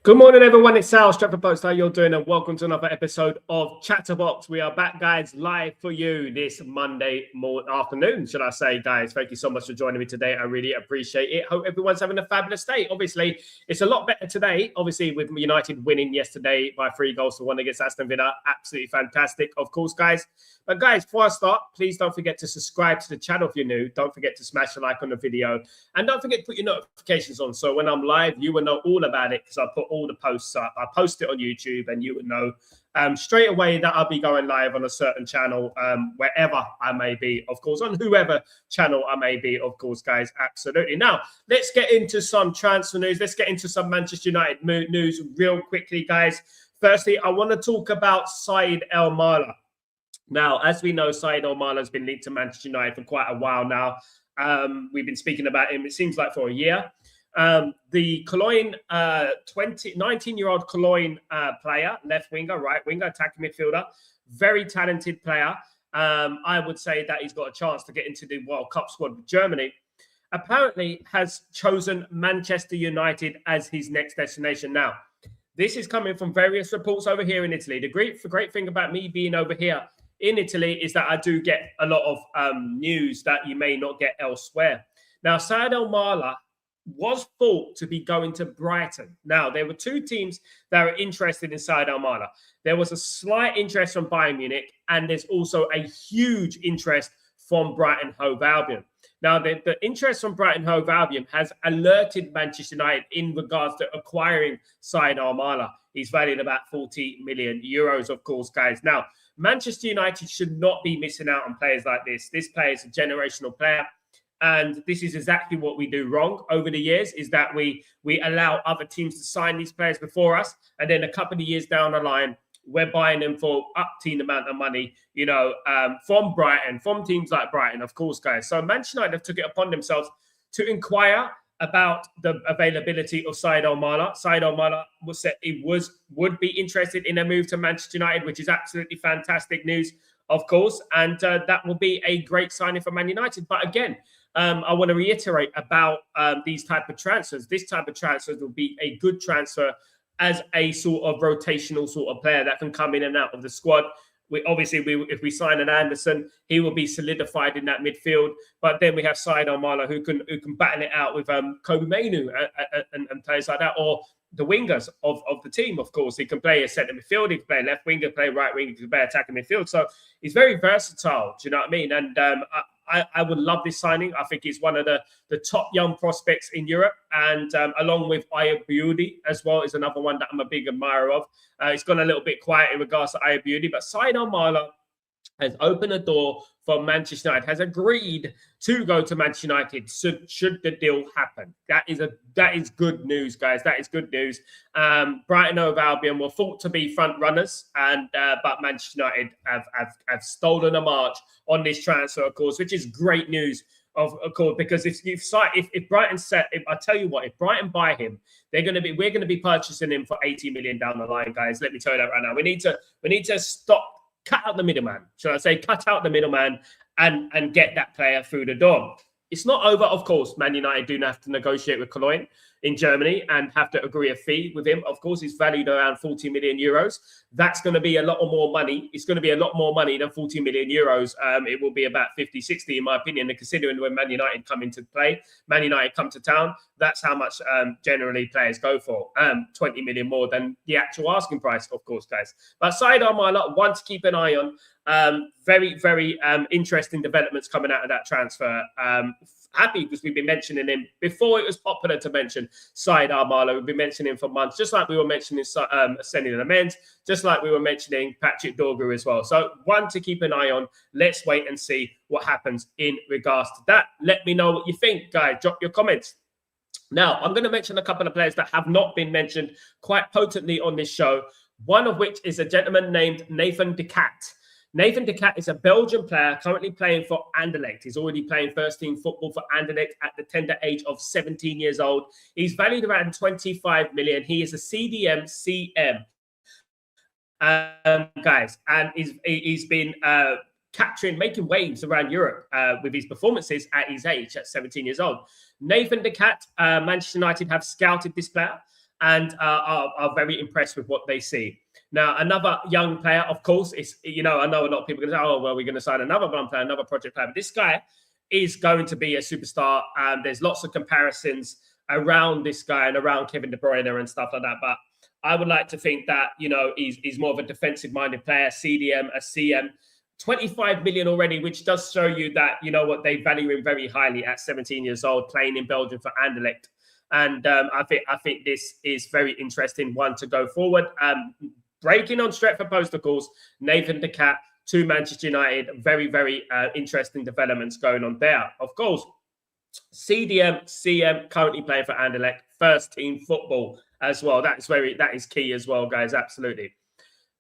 Good morning, everyone. It's Sal, Stretford Post. How you're doing? And welcome to another episode of Chatterbox. We are back, guys, live for you this Monday afternoon, should I say, guys. Thank you so much for joining me today. I really appreciate it. Hope everyone's having a fabulous day. Obviously, it's a lot better today, obviously, with United winning yesterday by 3-1 against Aston Villa. Absolutely fantastic, of course, guys. But, guys, before I start, please don't forget to subscribe to the channel if you're new. Don't forget to smash the like on the video. And don't forget to put your notifications on. So when I'm live, you will know all about it because I put all the posts up. I post it on YouTube and you would know straight away that I'll be going live on a certain channel, wherever I may be, of course, on whoever channel I may be, of course, guys. Absolutely. Now, let's get into some transfer news. Let's get into some Manchester United news real quickly, guys. Firstly, I want to talk about Sid Sael Mara. Now, as we know, Sid Sael Mara has been linked to Manchester United for quite a while now. We've been speaking about him, it seems like, for a year. The Cologne 19-year-old Cologne player, left winger, right winger, attacking midfielder, very talented player. I would say that he's got a chance to get into the World Cup squad with Germany. Apparently has chosen Manchester United as his next destination. Now, this is coming from various reports over here in Italy. The great thing about me being over here in Italy is that I do get a lot of news that you may not get elsewhere. Now, Sid Sael Mara was thought to be going to Brighton. Now, there were two teams that were interested in Sid Sael Mara. There was a slight interest from Bayern Munich, and there's also a huge interest from Brighton Hove Albion. Now, the interest from Brighton Hove Albion has alerted Manchester United in regards to acquiring Sid Sael Mara. He's valued about 40 million euros, of course, guys. Now, Manchester United should not be missing out on players like this. This player is a generational player. And this is exactly what we do wrong over the years, is that we allow other teams to sign these players before us. And then a couple of years down the line, we're buying them for up-teen amount of money, you know, from Brighton, from teams like Brighton, of course, guys. So Manchester United have took it upon themselves to inquire about the availability of Sid Sael Mara. Sid Sael Mara was said he would be interested in a move to Manchester United, which is absolutely fantastic news, of course. And that will be a great signing for Man United. But again, I want to reiterate about these type of transfers. This type of transfers will be a good transfer as a sort of rotational sort of player that can come in and out of the squad. If we sign an Anderson, he will be solidified in that midfield. But then we have Sid Sael Mara who can battle it out with Kobe Mainoo and players like that, or the wingers of the team, of course. He can play a centre midfield, he can play left wing, he can play right wing, he can play attacking midfield. So he's very versatile, do you know what I mean? And I would love this signing. I think he's one of the top young prospects in Europe. And along with Ayew as well is another one that I'm a big admirer of. It's gone a little bit quiet in regards to Ayew, but Sid Sael Mara has opened a door for Manchester United, has agreed to go to Manchester United should the deal happen. That is good news, guys. That is good news. Brighton Hove Albion were thought to be front runners, but Manchester United have stolen a march on this transfer, of course, which is great news, of course, because if Brighton I tell you what, if Brighton buy him, we're going to be purchasing him for 80 million down the line, guys. Let me tell you that right now. We need to cut out the middleman. Should I say cut out the middleman and get that player through the door? It's not over, of course. Man United do have to negotiate with Cologne in Germany and have to agree a fee with him. Of course, he's valued around 40 million euros. That's going to be a lot more money. It's going to be a lot more money than 40 million euros. It will be about 50, 60, in my opinion. And considering when Man United come into play, Man United come to town, that's how much generally players go for. 20 million more than the actual asking price, of course, guys. But Sid Sael Mara, one to keep an eye on. Very, very interesting developments coming out of that transfer. Happy because we've been mentioning him before it was popular to mention Sid Sael Mara. We've been mentioning him for months, just like we were mentioning Sending the Men's, just like we were mentioning Patrick Dorgu as well. So one to keep an eye on. Let's wait and see what happens in regards to that. Let me know what you think, guys. Drop your comments. Now, I'm going to mention a couple of players that have not been mentioned quite potently on this show, one of which is a gentleman named Nathan de Cat. Nathan de Cat is a Belgian player currently playing for Anderlecht. He's already playing first-team football for Anderlecht at the tender age of 17 years old. He's valued around 25 million. He is a CDM CM, guys, and he's been making waves around Europe with his performances at his age, at 17 years old. Nathan de Cat, Manchester United have scouted this player and are very impressed with what they see. Now, another young player, of course, is, I know a lot of people are going to say, oh, well, we're going to sign another one player, another project player. But this guy is going to be a superstar. There's lots of comparisons around this guy and around Kevin De Bruyne and stuff like that. But I would like to think that, he's more of a defensive-minded player, CDM, a CM. 25 million already, which does show you that, they value him very highly at 17 years old, playing in Belgium for Anderlecht. And I think this is very interesting one to go forward. Breaking on Stretford Post, of course, Nathan de Cat to Manchester United. Very, very interesting developments going on there. Of course, CDM, CM currently playing for Anderlecht, first team football as well. That is key as well, guys. Absolutely.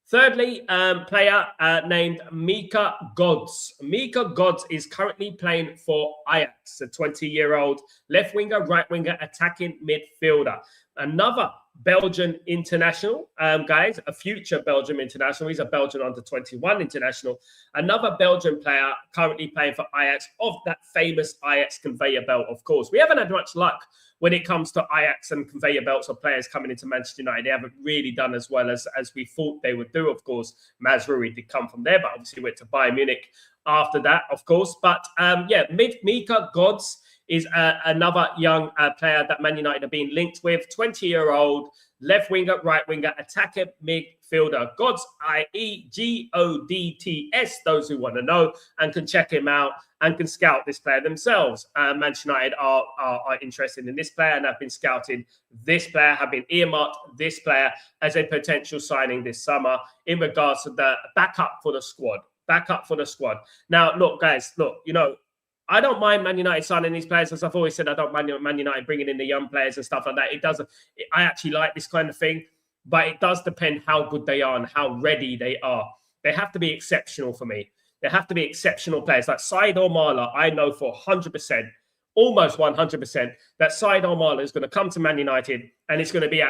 Thirdly, player named Mika Gods. Mika Gods is currently playing for Ajax, a 20-year-old left winger, right winger, attacking midfielder. Another Belgian international, guys, a future Belgian international. He's a Belgian under-21 international. Another Belgian player currently playing for Ajax, of that famous Ajax conveyor belt, of course. We haven't had much luck when it comes to Ajax and conveyor belts of players coming into Manchester United. They haven't really done as well as we thought they would do, of course. Mazraoui did come from there, but obviously went to Bayern Munich after that, of course. But, Mika Gods is another young player that Man United are being linked with. 20-year-old, left winger, right winger, attacker, midfielder. Gods, i.e. Godts, those who want to know and can check him out and can scout this player themselves. Manchester United are interested in this player and have been scouting this player, have been earmarked this player as a potential signing this summer in regards to the backup for the squad. Now, look, guys, I don't mind Man United signing these players. As I've always said, I don't mind Man United bringing in the young players and stuff like that. I actually like this kind of thing, but it does depend how good they are and how ready they are. They have to be exceptional for me. They have to be exceptional players. Like Sael Mara, I know for 100%, almost 100%, that Sael Mara is going to come to Man United and it's going to be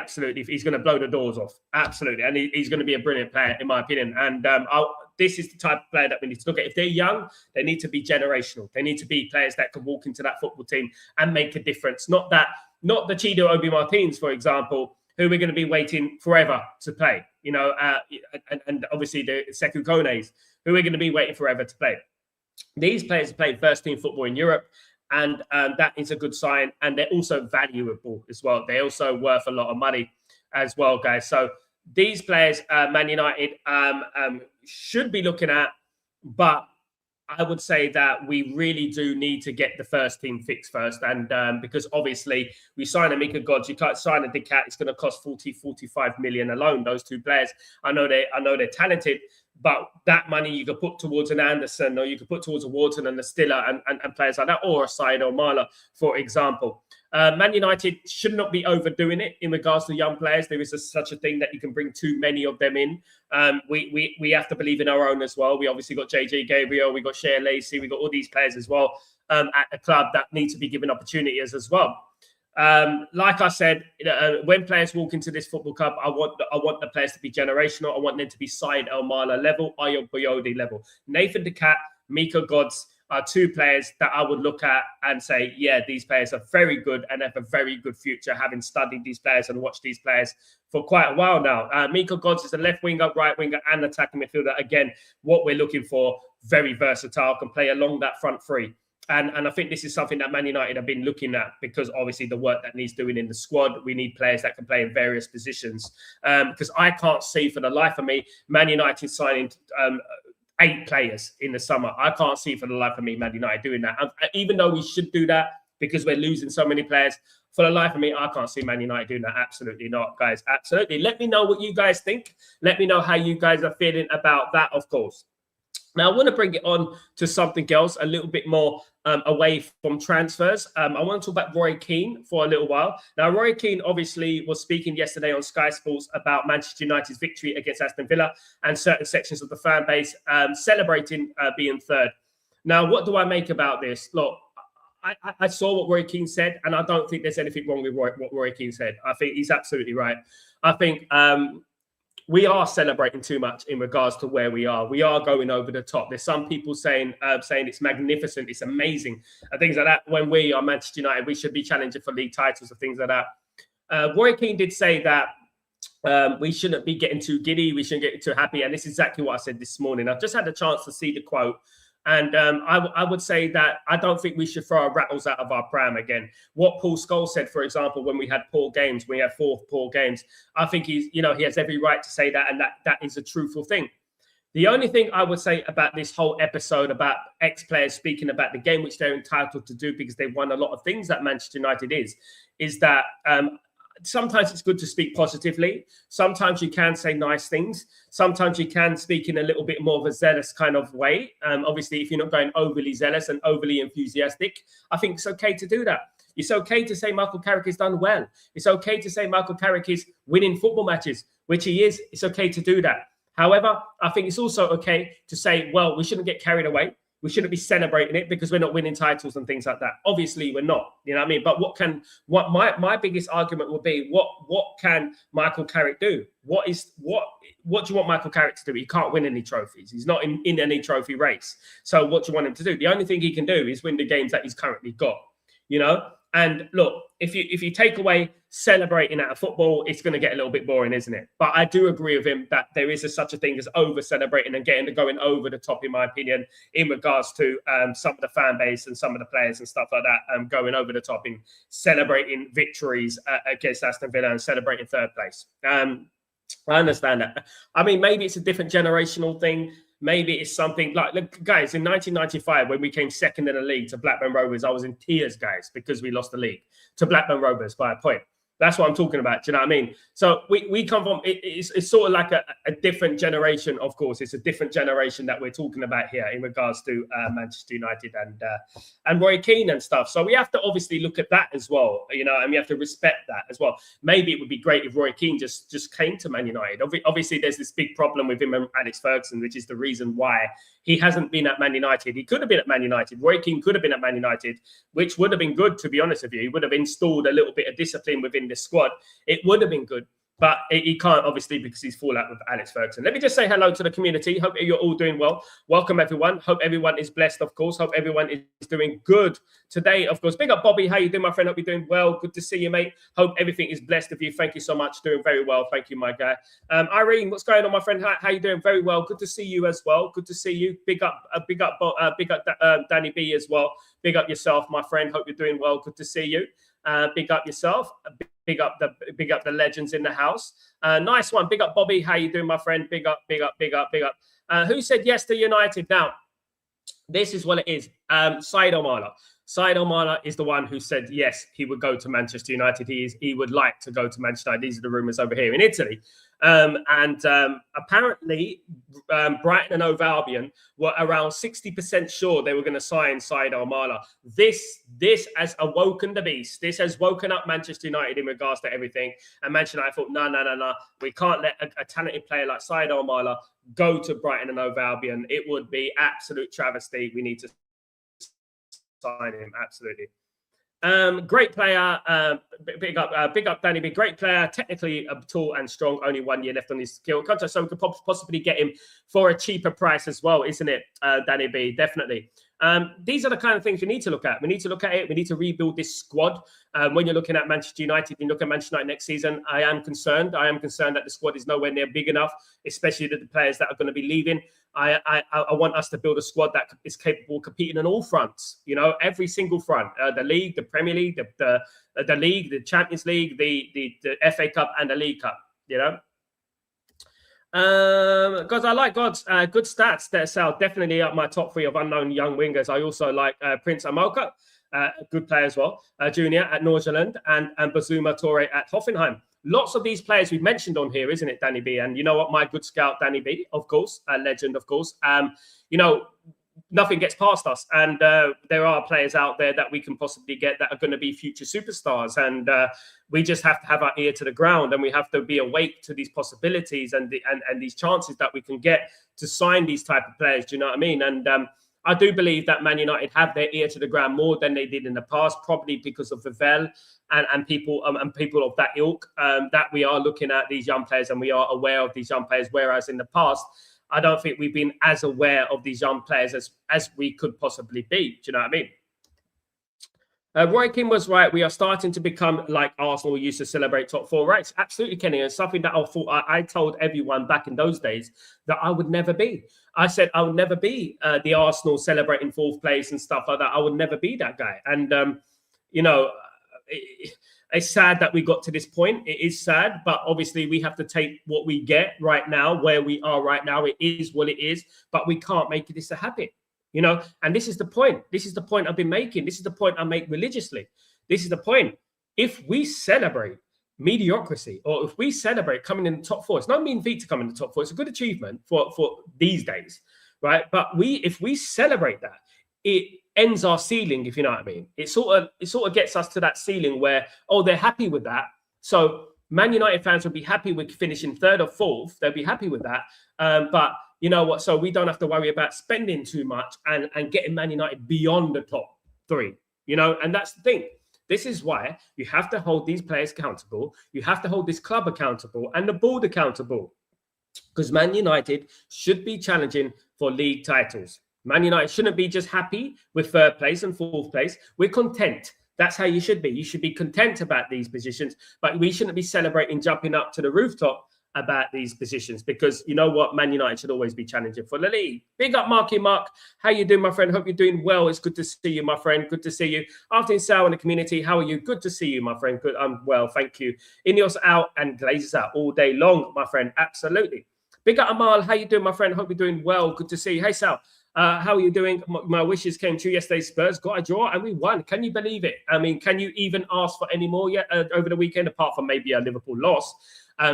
he's going to blow the doors off. Absolutely. And he's going to be a brilliant player, in my opinion. And this is the type of player that we need to look at. If they're young, they need to be generational. They need to be players that can walk into that football team and make a difference. Not the Chido Obi Martins, for example, who we're going to be waiting forever to play. And obviously the Sekou Kones, who we're going to be waiting forever to play. These players play first team football in Europe, and that is a good sign. And they're also valuable as well. They're also worth a lot of money as well, guys. So these players, Man United should be looking at, but I would say that we really do need to get the first team fixed first. And because obviously we sign a Mika Gods, you can't sign a De Cat. It's going to cost 45 million alone, those two players. I know they're talented, but that money you could put towards an Anderson, or you could put towards a Wharton and a Stiller and players like that, or a Sael Mara, for example. Man United should not be overdoing it in regards to young players. There is such a thing that you can bring too many of them in. We have to believe in our own as well. We obviously got JJ Gabriel, we got Shea Lacey, we got all these players as well at the club that need to be given opportunities as well. Like I said, when players walk into this football club, I want the players to be generational. I want them to be Sael Mara level, Ayob Boyode level. Nathan de Cat, Mika Gods are two players that I would look at and say, yeah, these players are very good and have a very good future, having studied these players and watched these players for quite a while now. Mika Gods is a left winger, right winger, and attacking midfielder. Again, what we're looking for, very versatile, can play along that front three. And I think this is something that Man United have been looking at, because obviously the work that needs doing in the squad, we need players that can play in various positions. Because I can't see for the life of me Man United signing 8 players in the summer. I can't see for the life of me Man United doing that. Even though we should do that because we're losing so many players, for the life of me, I can't see Man United doing that. Absolutely not, guys. Absolutely. Let me know what you guys think. Let me know how you guys are feeling about that, of course. Now, I want to bring it on to something else, a little bit more away from transfers. I want to talk about Roy Keane for a little while. Now, Roy Keane obviously was speaking yesterday on Sky Sports about Manchester United's victory against Aston Villa and certain sections of the fan base celebrating being third. Now, what do I make about this? Look, I saw what Roy Keane said, and I don't think there's anything wrong with what Roy Keane said. I think he's absolutely right. I think we are celebrating too much in regards to where we are. We are going over the top. There's some people saying it's magnificent, it's amazing, and things like that. When we are Manchester United, we should be challenging for league titles and things like that. Roy Keane did say that we shouldn't be getting too giddy. We shouldn't get too happy. And this is exactly what I said this morning. I've just had a chance to see the quote. And I would say that I don't think we should throw our rattles out of our pram again. What Paul Scholes said, for example, when we had poor games, we had 4 poor games, I think he has every right to say that, and that is a truthful thing. The only thing I would say about this whole episode about ex-players speaking about the game, which they're entitled to do because they've won a lot of things that Manchester United is that sometimes it's good to speak positively. Sometimes you can say nice things. Sometimes you can speak in a little bit more of a zealous kind of way. Obviously, if you're not going overly zealous and overly enthusiastic, I think it's okay to do that. It's okay to say Michael Carrick has done well. It's okay to say Michael Carrick is winning football matches, which he is. It's okay to do that. However, I think it's also okay to say, well, we shouldn't get carried away. We shouldn't be celebrating it because we're not winning titles and things like that. Obviously, we're not. You know what I mean? But what my biggest argument would be, what can Michael Carrick do? What do you want Michael Carrick to do? He can't win any trophies. He's not in any trophy race. So what do you want him to do? The only thing he can do is win the games that he's currently got. You know? And look, if you take away celebrating out of football, it's going to get a little bit boring, isn't it? But I do agree with him that there is such a thing as over-celebrating and going over the top, in my opinion, in regards to some of the fan base and some of the players and stuff like that, going over the top in celebrating victories against Aston Villa and celebrating third place. I understand that. I mean, maybe it's a different generational thing. Maybe it's something like, look, guys, in 1995, when we came second in the league to Blackburn Rovers, I was in tears, guys, because we lost the league to Blackburn Rovers by a point. That's what I'm talking about. Do you know what I mean? So we come from, it's sort of like a different generation, of course. It's a different generation that we're talking about here in regards to Manchester United and Roy Keane and stuff. So we have to obviously look at that as well, you know, and we have to respect that as well. Maybe it would be great if Roy Keane just came to Man United. Obviously, there's this big problem with him and Alex Ferguson, which is the reason why he hasn't been at Man United. He could have been at Man United. Roy Keane could have been at Man United, which would have been good, to be honest with you. He would have installed a little bit of discipline within the squad. It would have been good, but he can't, obviously, because he's fallout with Alex Ferguson. Let me just say hello to the community. Hope you're all doing well. Welcome, everyone. Hope everyone is blessed, of course. Hope everyone is doing good today, of course. Big up, Bobby. How you doing, my friend? Hope you're doing well. Good to see you, mate. Hope everything is blessed of you. Thank you so much. Doing very well. Thank you, my guy. Irene, what's going on, my friend? How you doing? Very well. Good to see you as well. Good to see you. Big up, Danny B as well. Big up yourself, my friend. Hope you're doing well. Good to see you. Big up yourself. Big up the legends in the house. Nice one. Big up, Bobby. How you doing, my friend? Big up. Who said yes to United? Now, this is what it is. Sid Sael Mara. Sid Sael Mara is the one who said yes, he would go to Manchester United. He would like to go to Manchester United. These are the rumours over here in Italy. Apparently, Brighton and Hove Albion were around 60% sure they were going to sign Sid Sael Mara. This has awoken the beast. This has woken up Manchester United in regards to everything. And Manchester United thought, no. We can't let a talented player like Sid Sael Mara go to Brighton and Hove Albion. It would be absolute travesty. We need to sign him, absolutely. Great player. Big up Danny B. Great player, technically tall and strong, only 1 year left on his skill contract, so we could possibly get him for a cheaper price as well, isn't it, Danny B? Definitely. These are the kind of things we need to look at. We need to look at it. We need to rebuild this squad. When you're looking at Manchester United, you look at Manchester United next season, I am concerned. I am concerned that the squad is nowhere near big enough, especially the players that are going to be leaving. I want us to build a squad that is capable of competing on all fronts, you know, every single front, the league, the Premier League, the league, the Champions League, the FA Cup and the League Cup, you know. Because I like God's good stats there, Sal. Definitely up my top 3 of unknown young wingers. I also like Prince Amoka, good player as well, junior at Nordsjælland, and Bazuma Toure at Hoffenheim. lots of these players we've mentioned on here, isn't it, Danny B? And you know what, my good scout, Danny B, of course, a legend, of course. You know, nothing gets past us. And there are players out there that we can possibly get that are going to be future superstars. And we just have to have our ear to the ground, and we have to be awake to these possibilities and these chances that we can get to sign these type of players. Do you know what I mean? And I do believe that Man United have their ear to the ground more than they did in the past, probably because of Vivell and people of that ilk, that we are looking at these young players and we are aware of these young players. Whereas in the past, I don't think we've been as aware of these young players as we could possibly be. Do you know what I mean? Roy Keane was right. We are starting to become like Arsenal used to celebrate top four. Right, absolutely, Kenny. And something that I told everyone back in those days that I would never be. I said I would never be the Arsenal celebrating fourth place and stuff like that. I would never be that guy. And, you know, it's sad that we got to this point. It is sad, but obviously we have to take what we get right now, where we are right now. It is what it is, but we can't make this a habit. You know, and this is the point. This is the point I've been making. This is the point I make religiously. This is the point. If we celebrate mediocrity, or if we celebrate coming in the top four, it's no mean feat to come in the top four. It's a good achievement for these days, right? But if we celebrate that, it ends our ceiling, if you know what I mean. It sort of gets us to that ceiling where, oh, they're happy with that. So Man United fans will be happy with finishing third or fourth. They'll be happy with that. But you know what? So we don't have to worry about spending too much and getting Man United beyond the top three, you know? And that's the thing. This is why you have to hold these players accountable. You have to hold this club accountable and the board accountable, because Man United should be challenging for league titles. Man United shouldn't be just happy with third place and fourth place. We're content. That's how you should be. You should be content about these positions, but we shouldn't be celebrating, jumping up to the rooftop about these positions, because you know what, Man United should always be challenging for the league. Big up Marky Mark. How you doing, my friend? Hope you're doing well. It's good to see you, my friend. Good to see you. After Sal in the community, how are you? Good to see you, my friend. Good. I'm well, thank you. Ineos out and Glazers out all day long, my friend. Absolutely. Big up Amal. How you doing, my friend? Hope you're doing well. Good to see you. Hey Sal, how are you doing? My wishes came true yesterday. Spurs got a draw and we won. Can you believe it? I mean, can you even ask for any more yet over the weekend, apart from maybe a Liverpool loss?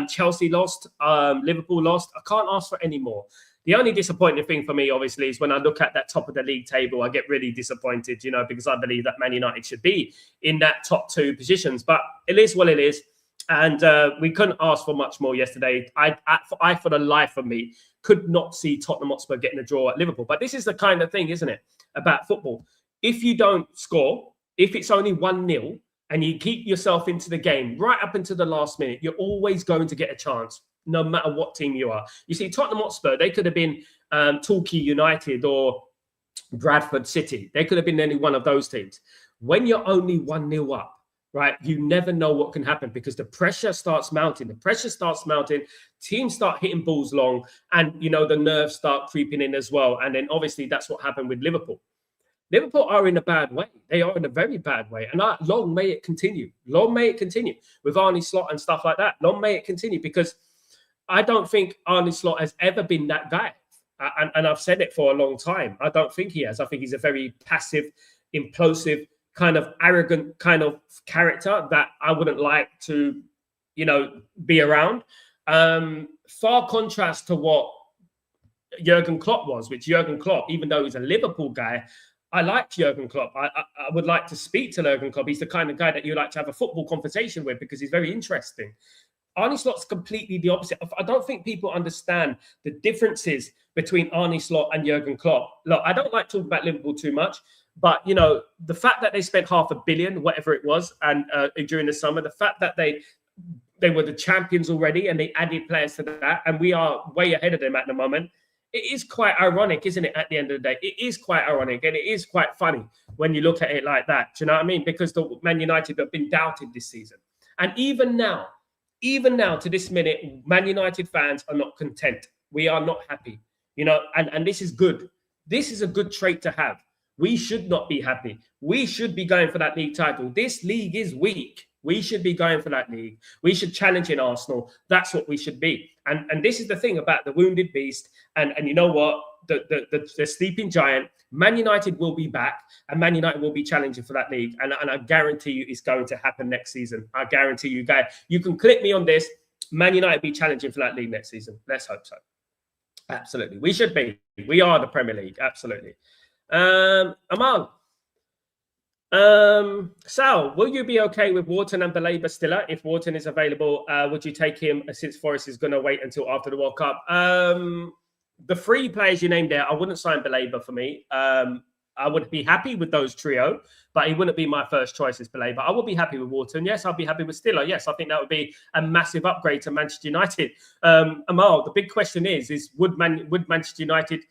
Chelsea lost, Liverpool lost. I can't ask for any more. The only disappointing thing for me, obviously, is when I look at that top of the league table, I get really disappointed, you know, because I believe that Man United should be in that top two positions. But it is what it is. And we couldn't ask for much more yesterday. I, for the life of me, could not see Tottenham Hotspur getting a draw at Liverpool. But this is the kind of thing, isn't it, about football? If you don't score, if it's only 1-0, and you keep yourself into the game right up until the last minute, you're always going to get a chance, no matter what team you are. You see, Tottenham Hotspur, they could have been Torquay United or Bradford City. They could have been any one of those teams. When you're only 1-0 up, right, you never know what can happen, because the pressure starts mounting. The pressure starts mounting. Teams start hitting balls long, and, you know, the nerves start creeping in as well. And then obviously that's what happened with Liverpool. Liverpool are in a bad way. They are in a very bad way. And long may it continue. Long may it continue with Arne Slot and stuff like that. Long may it continue, because I don't think Arne Slot has ever been that guy. And I've said it for a long time. I don't think he has. I think he's a very passive, implosive, kind of arrogant kind of character that I wouldn't like to, you know, be around. Far contrast to what Jurgen Klopp was, which Jurgen Klopp, even though he's a Liverpool guy, I liked Jurgen Klopp. I would like to speak to Jurgen Klopp. He's the kind of guy that you like to have a football conversation with, because he's very interesting. Arne Slot's completely the opposite. I don't think people understand the differences between Arne Slot and Jurgen Klopp. Look, I don't like talking about Liverpool too much, but, you know, the fact that they spent $500 million, whatever it was, and during the summer, the fact that they were the champions already and they added players to that, and we are way ahead of them at the moment. It is quite ironic, isn't it, at the end of the day? It is quite ironic, and it is quite funny when you look at it like that. Do you know what I mean? Because the Man United have been doubted this season. And even now, to this minute, Man United fans are not content. We are not happy, you know, and this is good. This is a good trait to have. We should not be happy. We should be going for that league title. This league is weak. We should be going for that league. We should challenge in Arsenal. That's what we should be. And this is the thing about the wounded beast. And you know what? The sleeping giant Man United will be back, and Man United will be challenging for that league. And I guarantee you it's going to happen next season. I guarantee you, guys. You can click me on this. Man United be challenging for that league next season. Let's hope so. Absolutely. We should be. We are the Premier League. Absolutely. Amal. Sal, will you be okay with Wharton and Baleba Stiller? If Wharton is available, would you take him since Forest is going to wait until after the World Cup? The three players you named there, I wouldn't sign Baleba for me. I would be happy with those trio, but he wouldn't be my first choice as Baleba. I would be happy with Wharton. Yes, I'll be happy with Stiller. Yes, I think that would be a massive upgrade to Manchester United. Amal, the big question is would Manchester United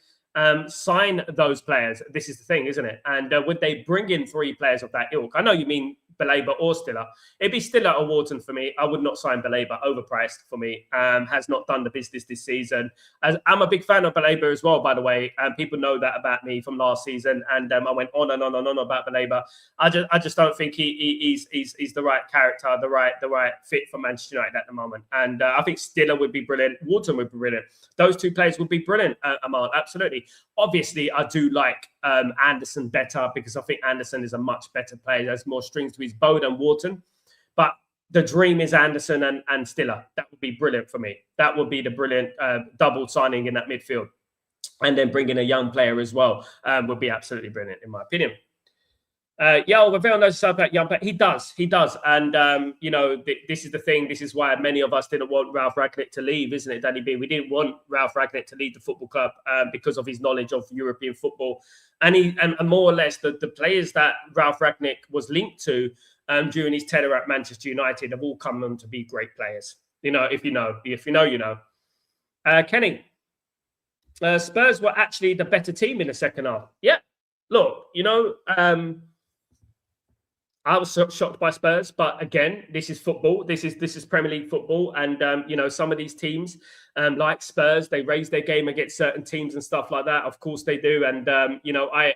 sign those players? This is the thing, isn't it? And would they bring in three players of that ilk? I know you mean Baleba or Stiller. It'd be Stiller or Wharton for me. I would not sign Baleba. Overpriced for me. Has not done the business this season. I'm a big fan of Baleba as well, by the way. People know that about me from last season. And I went on and on and on about Baleba. I just don't think he's the right character, the right fit for Manchester United at the moment. And I think Stiller would be brilliant. Wharton would be brilliant. Those two players would be brilliant, Amal. Absolutely. Obviously, I do like Anderson better because I think Anderson is a much better player. There's more strings to his bow than Wharton. But the dream is Anderson and Stiller. That would be brilliant for me. That would be the brilliant double signing in that midfield. And then bringing a young player as well would be absolutely brilliant, in my opinion. Ravel knows about young player. He does. And, this is the thing. This is why many of us didn't want Ralph Rangnick to leave, isn't it, Danny B? We didn't want Ralph Rangnick to leave the football club because of his knowledge of European football. And more or less, the players that Ralph Rangnick was linked to during his tenure at Manchester United have all come on to be great players. If you know, you know. Kenny, Spurs were actually the better team in the second half. Yeah. Look, I was shocked by Spurs, but again, this is football. This is Premier League football, and some of these teams, like Spurs, they raise their game against certain teams and stuff like that. Of course, they do, and I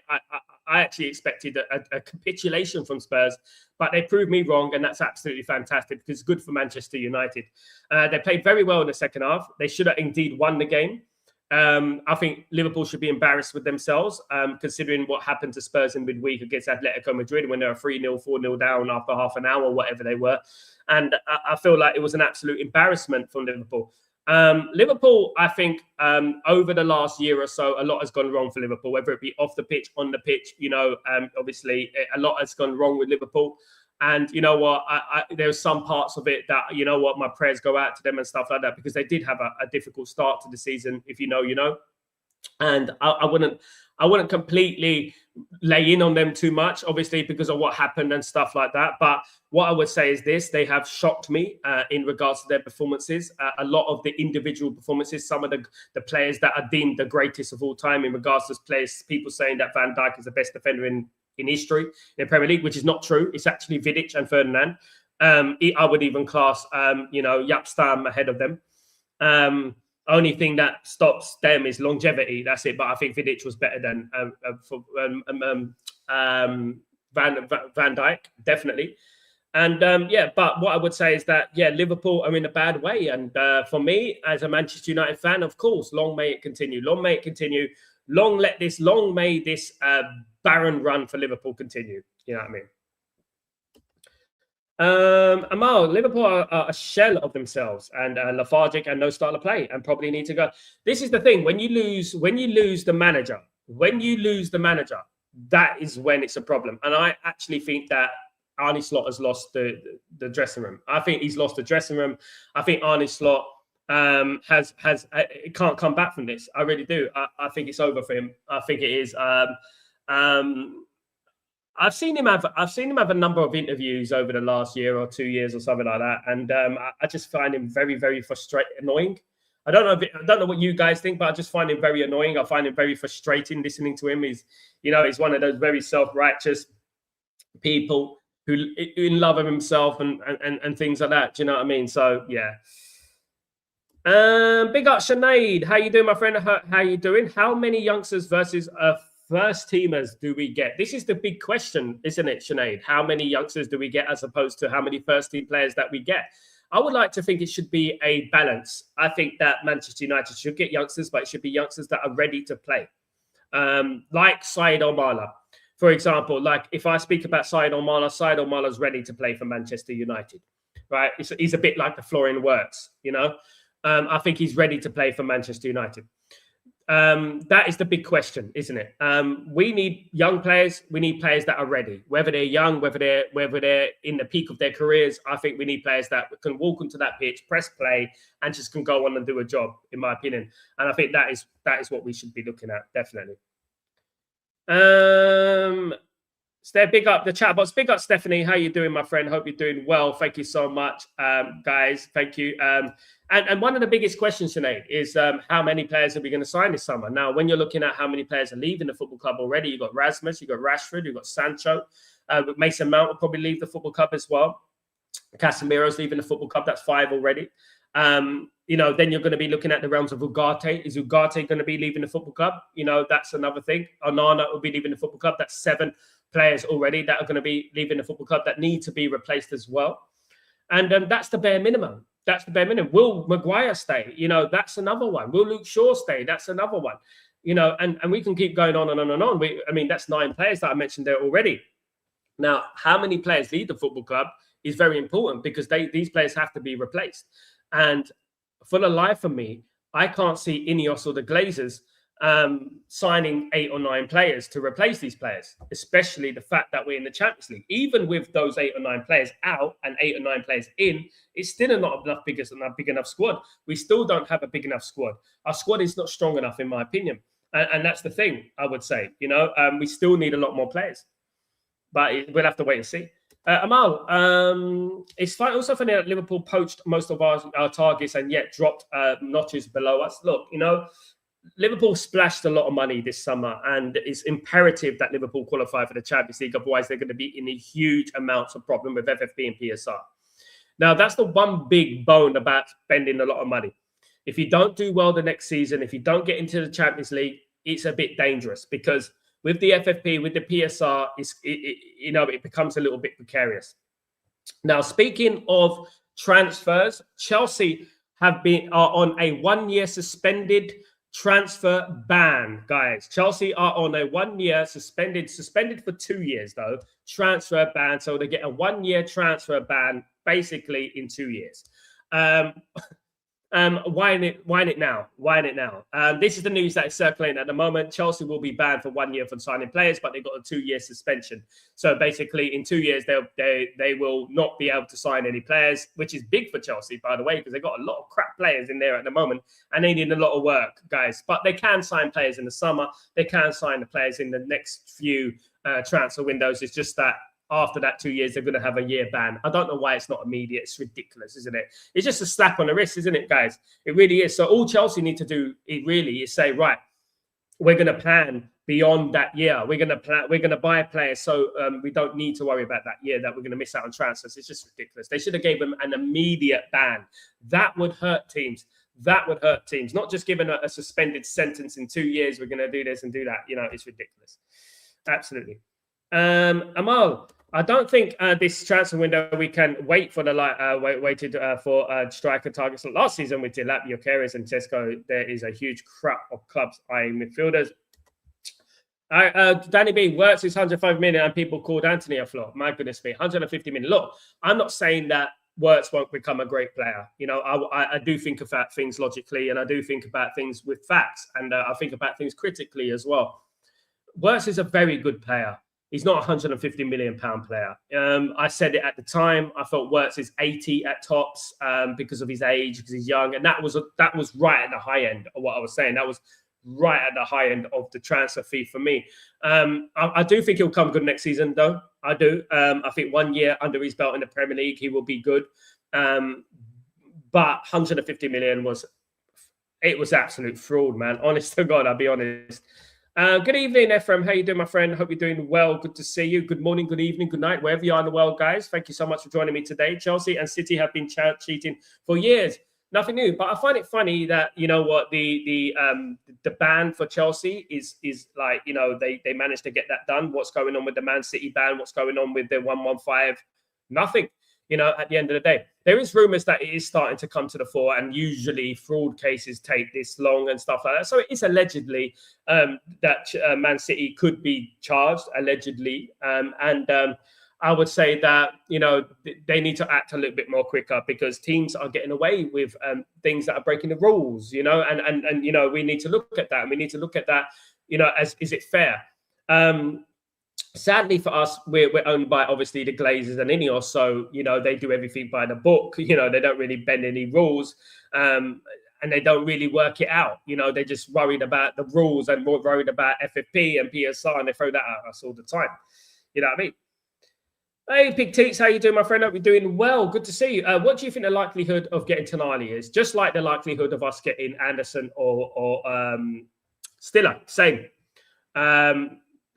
actually expected a capitulation from Spurs, but they proved me wrong, and that's absolutely fantastic because it's good for Manchester United. They played very well in the second half. They should have indeed won the game. I think Liverpool should be embarrassed with themselves, considering what happened to Spurs in midweek against Atletico Madrid when they were 3-0, 4-0 down after half an hour, whatever they were. And I feel like it was an absolute embarrassment for Liverpool. Liverpool, I think, over the last year or so, a lot has gone wrong for Liverpool, whether it be off the pitch, on the pitch. Obviously, a lot has gone wrong with Liverpool. And you know what? There's some parts of it that, my prayers go out to them and stuff like that, because they did have a difficult start to the season, if you know. And I wouldn't completely lay in on them too much, obviously, because of what happened and stuff like that. But what I would say is this: they have shocked me in regards to their performances. A lot of the individual performances, some of the players that are deemed the greatest of all time in regards to players, people saying that Van Dijk is the best defender in history in the Premier League, which is not true. It's actually Vidic and Ferdinand. I would even class, Jaap Stam ahead of them. Only thing that stops them is longevity. That's it. But I think Vidic was better than Van Dijk, definitely. And but what I would say is that, Liverpool are in a bad way. And for me, as a Manchester United fan, of course, long may it continue. Long may it continue. Long may this barren run for Liverpool continue. You know what I mean? Amal, Liverpool are a shell of themselves and lethargic and no style of play and probably need to go. This is the thing: when you lose the manager, that is when it's a problem. And I actually think that Arne Slot has lost the dressing room. I think he's lost the dressing room. I think Arne Slot can't come back from this. I really do. I think it's over for him. I think it is. I've seen him have a number of interviews over the last year or 2 years or something like that, and I just find him very, very annoying. I don't know what you guys think, but I just find him very annoying. I find him very frustrating listening to him. He's one of those very self-righteous people who in love of himself and things like that. Do you know what I mean? So yeah. Big up Sinead. How you doing, my friend? How you doing? How many youngsters versus first teamers do we get? This is the big question, isn't it, Sinead? How many youngsters do we get as opposed to how many first team players that we get? I would like to think it should be a balance. I think that Manchester United should get youngsters, but it should be youngsters that are ready to play. like Sael Mara. For example, like if I speak about Sael Mara's ready to play for Manchester United, right? He's a bit like the Florian Wirtz, I think he's ready to play for Manchester United. That is the big question, isn't it? We need young players. We need players that are ready, whether they're young, whether they're in the peak of their careers. I think we need players that can walk onto that pitch, press play, and just can go on and do a job, in my opinion. And I think that is what we should be looking at, definitely. Big up the chat box. Big up Stephanie. How you doing, my friend? Hope you're doing well. Thank you so much, guys. Thank you. And one of the biggest questions, Sinead, is how many players are we going to sign this summer? Now, when you're looking at how many players are leaving the football club already, you've got Rasmus, you've got Rashford, you've got Sancho. Mason Mount will probably leave the football club as well. Casemiro's leaving the football club. That's 5 already. Then you're going to be looking at the realms of Ugarte. Is Ugarte going to be leaving the football club? That's another thing. Onana will be leaving the football club. That's 7 players already that are going to be leaving the football club that need to be replaced as well. And that's the bare minimum. That's the bare minimum. Will Maguire stay? That's another one. Will Luke Shaw stay? That's another one. And we can keep going on and on and on. That's 9 players that I mentioned there already. Now, how many players leave the football club is very important because these players have to be replaced. And for the life of me, I can't see Ineos or the Glazers signing 8 or 9 players to replace these players, especially the fact that we're in the Champions League. Even with those 8 or 9 players out and 8 or 9 players in, it's still not enough big enough squad. We still don't have a big enough squad. Our squad is not strong enough, in my opinion. And that's the thing, I would say. We still need a lot more players. But we'll have to wait and see. Amal, it's also funny that Liverpool poached most of our targets and yet dropped notches below us. Look, Liverpool splashed a lot of money this summer, and it's imperative that Liverpool qualify for the Champions League. Otherwise, they're going to be in a huge amounts of problem with FFP and PSR. Now, that's the one big bone about spending a lot of money. If you don't do well the next season, if you don't get into the Champions League, it's a bit dangerous because with the FFP, with the PSR, it becomes a little bit precarious. Now, speaking of transfers, Chelsea are on a 1-year suspended transfer ban, guys. Chelsea are on a 1-year suspended for 2 years, though, transfer ban. So they get a 1-year transfer ban basically in 2 years. Why it now? This is the news that is circulating at the moment. Chelsea will be banned for 1 year for signing players, but they've got a 2-year suspension. So basically, in 2 years, they will not be able to sign any players, which is big for Chelsea, by the way, because they've got a lot of crap players in there at the moment, and they need a lot of work, guys. But they can sign players in the summer. They can sign the players in the next few transfer windows. It's just that after that 2 years, they're going to have a year ban. I don't know why it's not immediate. It's ridiculous, isn't it? It's just a slap on the wrist, isn't it, guys? It really is. So all Chelsea need to do, is say, right, we're going to plan beyond that year. We're going to buy players so we don't need to worry about that year that we're going to miss out on transfers. It's just ridiculous. They should have gave them an immediate ban. That would hurt teams. Not just giving a suspended sentence in 2 years. We're going to do this and do that. It's ridiculous. Absolutely. Amal, I don't think this transfer window we can wait for for striker targets. Last season with Delap, Gyökeres, and Tesco, there is a huge crap of clubs eyeing midfielders. Danny B, Wirtz is 105 million, and people called Anthony a flop. My goodness me, 150 million. Look, I'm not saying that Wirtz won't become a great player. I do think about things logically, and I do think about things with facts, and I think about things critically as well. Wirtz is a very good player. He's not a £150 million player. I said it at the time. I thought Wirtz is 80 at tops because of his age, because he's young. And that was right at the high end of what I was saying. That was right at the high end of the transfer fee for me. I do think he'll come good next season, though. I do. I think 1 year under his belt in the Premier League, he will be good. But 150 million was absolute fraud, man. Honest to God, I'll be honest. Good evening, Ephraim. How you doing, my friend? Hope you're doing well. Good to see you. Good morning, good evening, good night, wherever you are in the world, guys. Thank you so much for joining me today. Chelsea and City have been cheating for years. Nothing new, but I find it funny that the ban for Chelsea is like they managed to get that done. What's going on with the Man City ban? What's going on with the 115? Nothing. at the end of the day. There is rumours that it is starting to come to the fore, and usually fraud cases take this long and stuff like that. So it is allegedly that Man City could be charged, allegedly. I would say that, they need to act a little bit more quicker, because teams are getting away with things that are breaking the rules, and we need to look at that. And we need to look at that, as, is it fair? Sadly for us, we're owned by, obviously, the Glazers and Ineos. So, they do everything by the book. They don't really bend any rules. And they don't really work it out. They're just worried about the rules and more worried about FFP and PSR, and they throw that at us all the time. You know what I mean? Hey, Big Teats, how you doing, my friend? Hope you're doing well. Good to see you. What do you think the likelihood of getting Tonali is? Just like the likelihood of us getting Anderson or Stiller, same.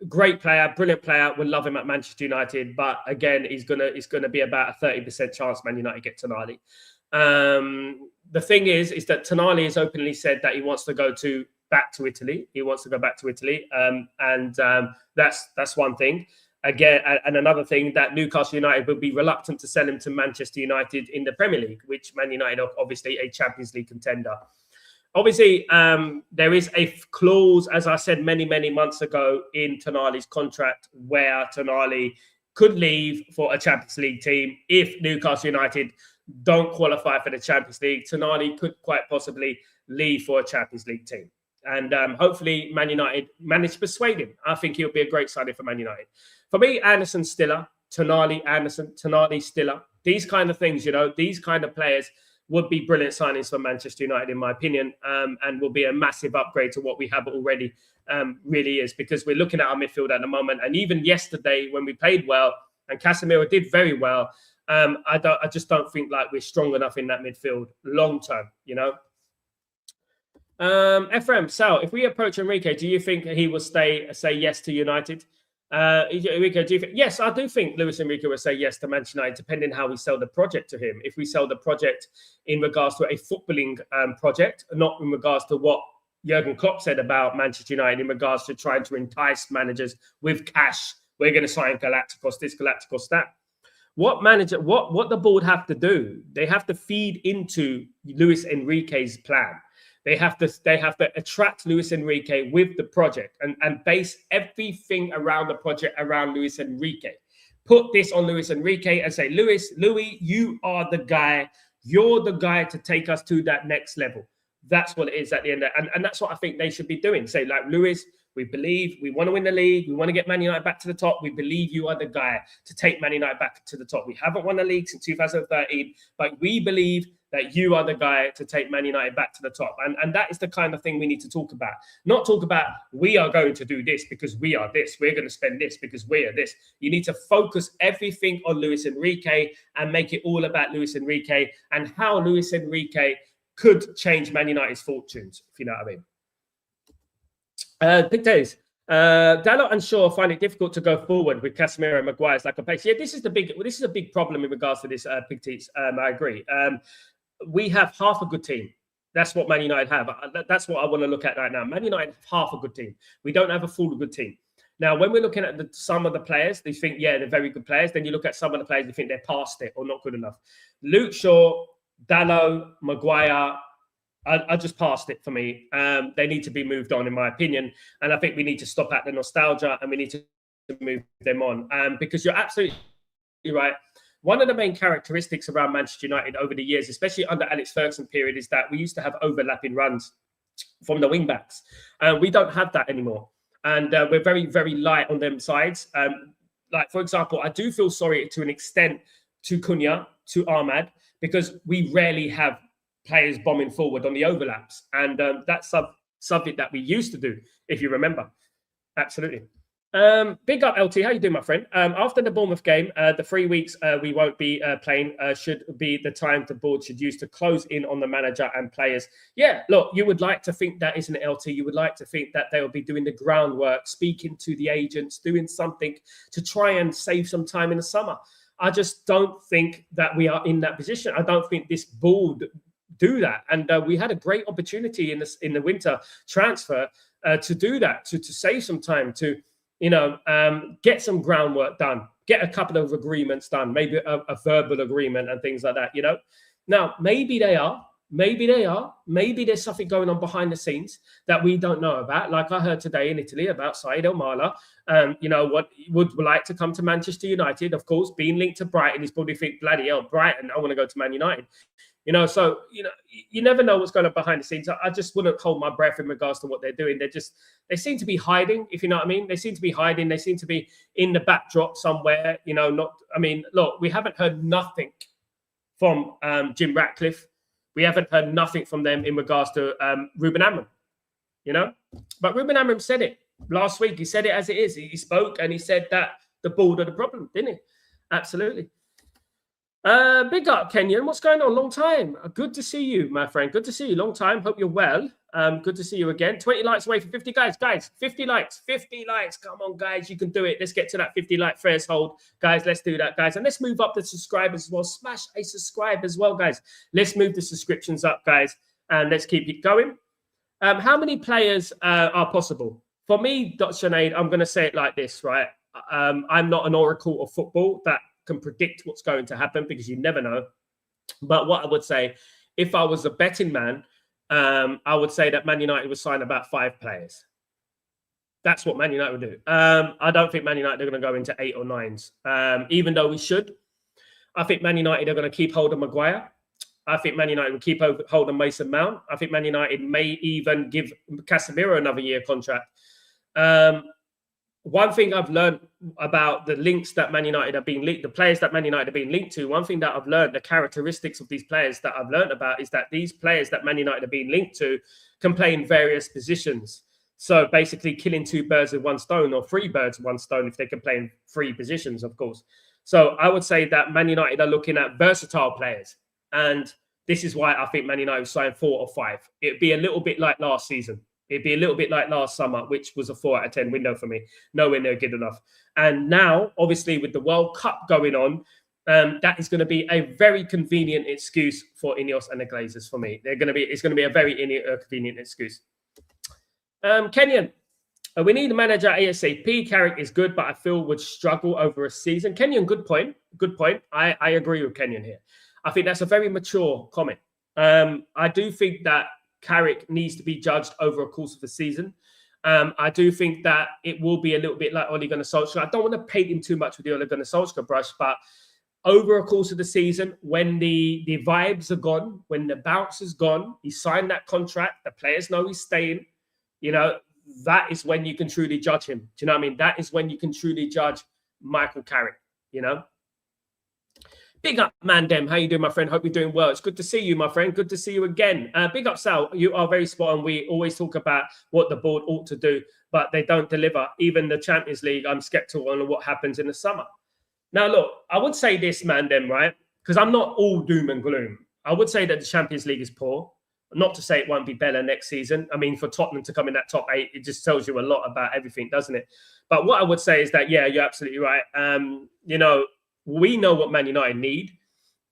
Great player, brilliant player. We'll love him at Manchester United, but again, it's gonna be about a 30% chance Man United get Tonali. The thing is that Tonali has openly said that he wants to go back to Italy. He wants to go back to Italy, and that's one thing. Again, and another thing, that Newcastle United would be reluctant to sell him to Manchester United in the Premier League, which Man United are obviously a Champions League contender. Obviously, there is a clause, as I said many, many months ago, in Tonali's contract where Tonali could leave for a Champions League team. If Newcastle United don't qualify for the Champions League, Tonali could quite possibly leave for a Champions League team. And hopefully Man United manage to persuade him. I think he'll be a great signing for Man United. For me, Anderson, Stiller, Tonali, Anderson, Tonali, Stiller, these kind of things, these kind of players would be brilliant signings for Manchester United, in my opinion, and will be a massive upgrade to what we have already, really is, because we're looking at our midfield at the moment. And even yesterday, when we played well and Casemiro did very well, I just don't think like we're strong enough in that midfield long term, Ephraim, Sal, if we approach Enrique, do you think he will say yes to United? Enrique, do you think? Yes, I do think Luis Enrique will say yes to Manchester United, depending how we sell the project to him. If we sell the project in regards to a footballing project, not in regards to what Jurgen Klopp said about Manchester United, in regards to trying to entice managers with cash, we're going to sign Galacticos this, Galacticos that. What the board have to do? They have to feed into Luis Enrique's plan. They have to attract Luis Enrique with the project and base everything around the project around Luis Enrique. Put this on Luis Enrique and say, Louis, you are the guy. You're the guy to take us to that next level. That's what it is at the end. And that's what I think they should be doing. Say, like, Louis, we believe we want to win the league. We want to get Man United back to the top. We believe you are the guy to take Man United back to the top. We haven't won the league since 2013, but we believe that you are the guy to take Man United back to the top. And that is the kind of thing we need to talk about. Not talk about, we are going to do this because we are this. We're going to spend this because we are this. You need to focus everything on Luis Enrique and make it all about Luis Enrique and how Luis Enrique could change Man United's fortunes, if you know what I mean. Pictes, Dalot and Shaw find it difficult to go forward with Casemiro and Maguire's lack of pace. Yeah, this is a big problem in regards to this, Pictes. I agree. We have half a good team. That's what Man United have. That's what I want to look at right now. Man United have half a good team. We don't have a full good team. Now, when we're looking at some of the players, they think, yeah, they're very good players. Then you look at some of the players, you think they're past it or not good enough. Luke Shaw, Dalot, Maguire, I just passed it for me. They need to be moved on, in my opinion. And I think we need to stop at the nostalgia and we need to move them on. Because you're absolutely right. One of the main characteristics around Manchester United over the years, especially under Alex Ferguson period, is that we used to have overlapping runs from the wing backs. We don't have that anymore. And we're very, very light on them sides. Like, for example, I do feel sorry to an extent to Cunha, to Ahmad, because we rarely have players bombing forward on the overlaps. And that's something that we used to do, if you remember. Absolutely. Big up, LT. How you doing, my friend? After the Bournemouth game, the 3 weeks we won't be playing should be the time the board should use to close in on the manager and players. Yeah, look, you would like to think that, isn't it, LT? You would like to think that they will be doing the groundwork, speaking to the agents, doing something to try and save some time in the summer. I just don't think that we are in that position. I don't think this board do that. And we had a great opportunity in the winter transfer to do that, to save some time, to get some groundwork done. get a couple of agreements done, maybe a verbal agreement and things like that, you know. Now, maybe they are. Maybe there's something going on behind the scenes that we don't know about. Like I heard today in Italy about Sid Sael Mara, you know, what would like to come to Manchester United. Of course, being linked to Brighton, he's probably think, bloody hell, Brighton, I want to go to Man United. You know, so, you know, you never know what's going on behind the scenes. I just wouldn't hold my breath in regards to what they're doing. They seem to be hiding, if you know what I mean. They seem to be hiding. They seem to be in the backdrop somewhere, you know, look, we haven't heard nothing from Jim Ratcliffe. We haven't heard nothing from them in regards to Ruben Amorim, you know. But Ruben Amorim said it last week. He said it as it is. He spoke and he said that the board are the problem, didn't he? Absolutely. Big up, Kenyon. What's going on? Long time. Good to see you, my friend. Good to see you. Long time. Hope you're well. Good to see you again. 20 likes away for 50 guys. Guys, 50 likes. 50 likes. Come on, guys. You can do it. Let's get to that 50 like threshold. Guys, let's do that, guys. And let's move up the subscribers as well. Smash a subscribe as well, guys. Let's move the subscriptions up, guys. And let's keep it going. How many players are possible? For me, Dr. Sinead, I'm going to say it like this, right? I'm not an oracle of football that can predict what's going to happen because you never know. But what I would say, if I was a betting man, I would say that Man United would sign about 5 players. That's what Man United would do. I don't think Man United are going to go into 8 or 9s, even though we should. I think Man United are going to keep hold of Maguire. I think Man United will keep hold of Mason Mount. I think Man United may even give Casemiro another year contract. One thing I've learned about the links that Man United have been linked, the players that Man United have been linked to, one thing that I've learned, the characteristics of these players that I've learned about is that these players that Man United have been linked to can play in various positions. So basically killing 2 birds with 1 stone, or 3 birds with 1 stone if they can play in 3 positions, of course. So I would say that Man United are looking at versatile players. And this is why I think Man United will sign 4 or 5. It'd be a little bit like last season. It'd be a little bit like last summer, which was a 4 out of 10 window for me. Nowhere near good enough. And now, obviously, with the World Cup going on, that is going to be a very convenient excuse for Ineos and the Glazers for me. It's going to be a very convenient excuse. Kenyon, we need a manager ASAP. Carrick is good, but I feel would struggle over a season. Kenyon, good point. Good point. I agree with Kenyon here. I think that's a very mature comment. I do think that Carrick needs to be judged over a course of the season. I do think that it will be a little bit like Ole Gunnar Solskjaer. I don't want to paint him too much with the Ole Gunnar Solskjaer brush, but over a course of the season, when the vibes are gone, when the bounce is gone, he signed that contract, the players know he's staying, you know, that is when you can truly judge him. Do you know what I mean? That is when you can truly judge Michael Carrick, you know? Big up, Mandem. How you doing, my friend? Hope you're doing well. It's good to see you, my friend. Good to see you again. Big up, Sal. You are very spot on. We always talk about what the board ought to do, but they don't deliver. Even the Champions League, I'm skeptical on what happens in the summer. Now, look, I would say this, Mandem, right? Because I'm not all doom and gloom. I would say that the Champions League is poor. Not to say it won't be better next season. I mean, for Tottenham to come in that top 8, it just tells you a lot about everything, doesn't it? But what I would say is that, yeah, you're absolutely right. You know, we know what Man United need.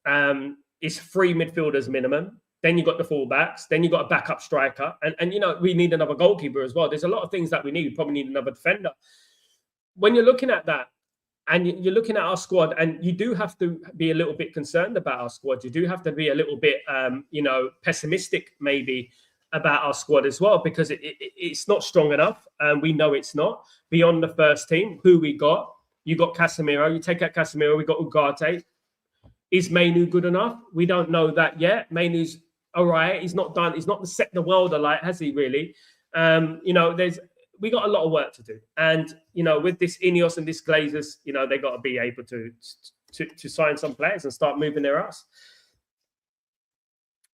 It's 3 midfielders minimum. Then you've got the fullbacks. Then you've got a backup striker. And you know, we need another goalkeeper as well. There's a lot of things that we need. We probably need another defender. When you're looking at that, and you're looking at our squad, and you do have to be a little bit concerned about our squad. You do have to be a little bit, you know, pessimistic maybe about our squad as well, because it's not strong enough. And we know it's not. Beyond the first team, who we got, you got Casemiro. You take out Casemiro, we got Ugarte. Is Mainu good enough? We don't know that yet. Mainu's all right. He's not done. He's not set the world alight, has he really? You know, we got a lot of work to do. And, you know, with this Ineos and this Glazers, you know, they got to be able to sign some players and start moving their ass.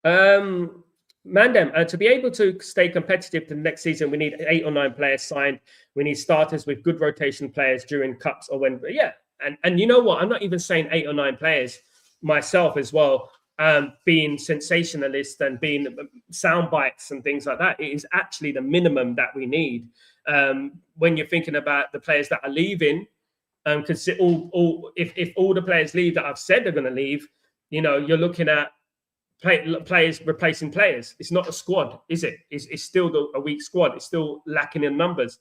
Mandem, to be able to stay competitive to the next season, we need 8 or 9 players signed. We need starters with good rotation players during cups or when, yeah. And you know what? I'm not even saying 8 or 9 players myself as well, being sensationalist and being sound bites and things like that. It is actually the minimum that we need. When you're thinking about the players that are leaving, because if all the players leave that I've said they're going to leave, you know, you're looking at players replacing players. It's not a squad, is it? It's still a weak squad. It's still lacking in numbers.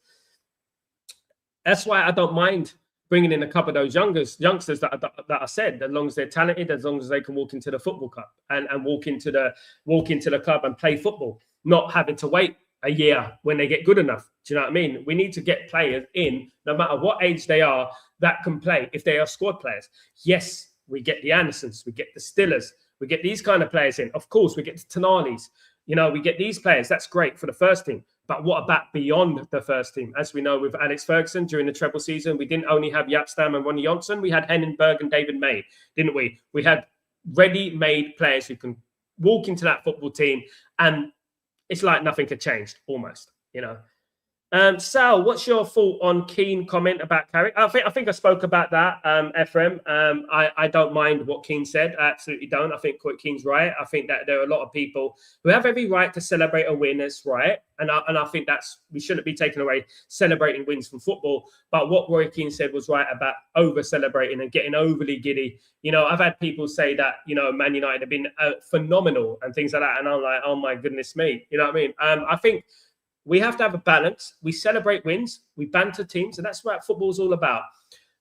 That's why I don't mind bringing in a couple of those youngsters that I said, as long as they're talented, as long as they can walk into the football club and walk into the club and play football, not having to wait a year when they get good enough. Do you know what I mean? We need to get players in, no matter what age they are, that can play if they are squad players. Yes, we get the Andersons, we get the Stillers, we get these kind of players in. Of course, we get the Tenalis. You know, we get these players. That's great for the first team. But what about beyond the first team? As we know with Alex Ferguson during the treble season, we didn't only have Jaap Stam and Ronnie Johnson. We had Hennenberg and David May, didn't we? We had ready-made players who can walk into that football team, and it's like nothing had changed, almost, you know. Sal, what's your thought on Keane comment about Carrick? I think I spoke about that, Ephraim. I don't mind what Keane said. I absolutely don't. I think Keane's right. I think that there are a lot of people who have every right to celebrate a win. That's right. And I think we shouldn't be taking away celebrating wins from football. But what Roy Keane said was right about over-celebrating and getting overly giddy. You know, I've had people say that, you know, Man United have been phenomenal and things like that. And I'm like, oh, my goodness me. You know what I mean? I think we have to have a balance. We celebrate wins. We banter teams. And that's what football's all about.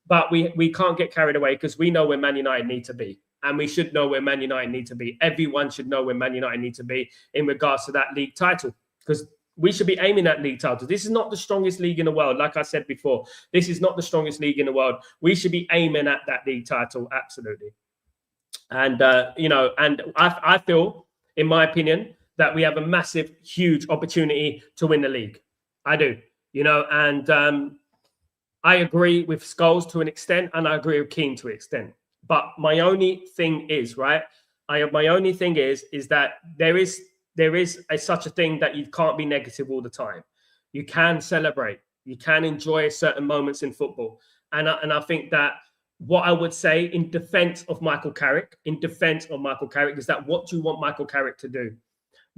But we can't get carried away because we know where Man United need to be. And we should know where Man United need to be. Everyone should know where Man United need to be in regards to that league title. Because we should be aiming at league titles. This is not the strongest league in the world. Like I said before, this is not the strongest league in the world. We should be aiming at that league title. Absolutely. And, you know, and I feel, in my opinion, that we have a massive, huge opportunity to win the league. I do, you know, and I agree with Scholes to an extent, and I agree with Keane to an extent. But my only thing is, right, my only thing is that there is such a thing that you can't be negative all the time. You can celebrate. You can enjoy certain moments in football. And I think that what I would say in defense of Michael Carrick, is that what do you want Michael Carrick to do?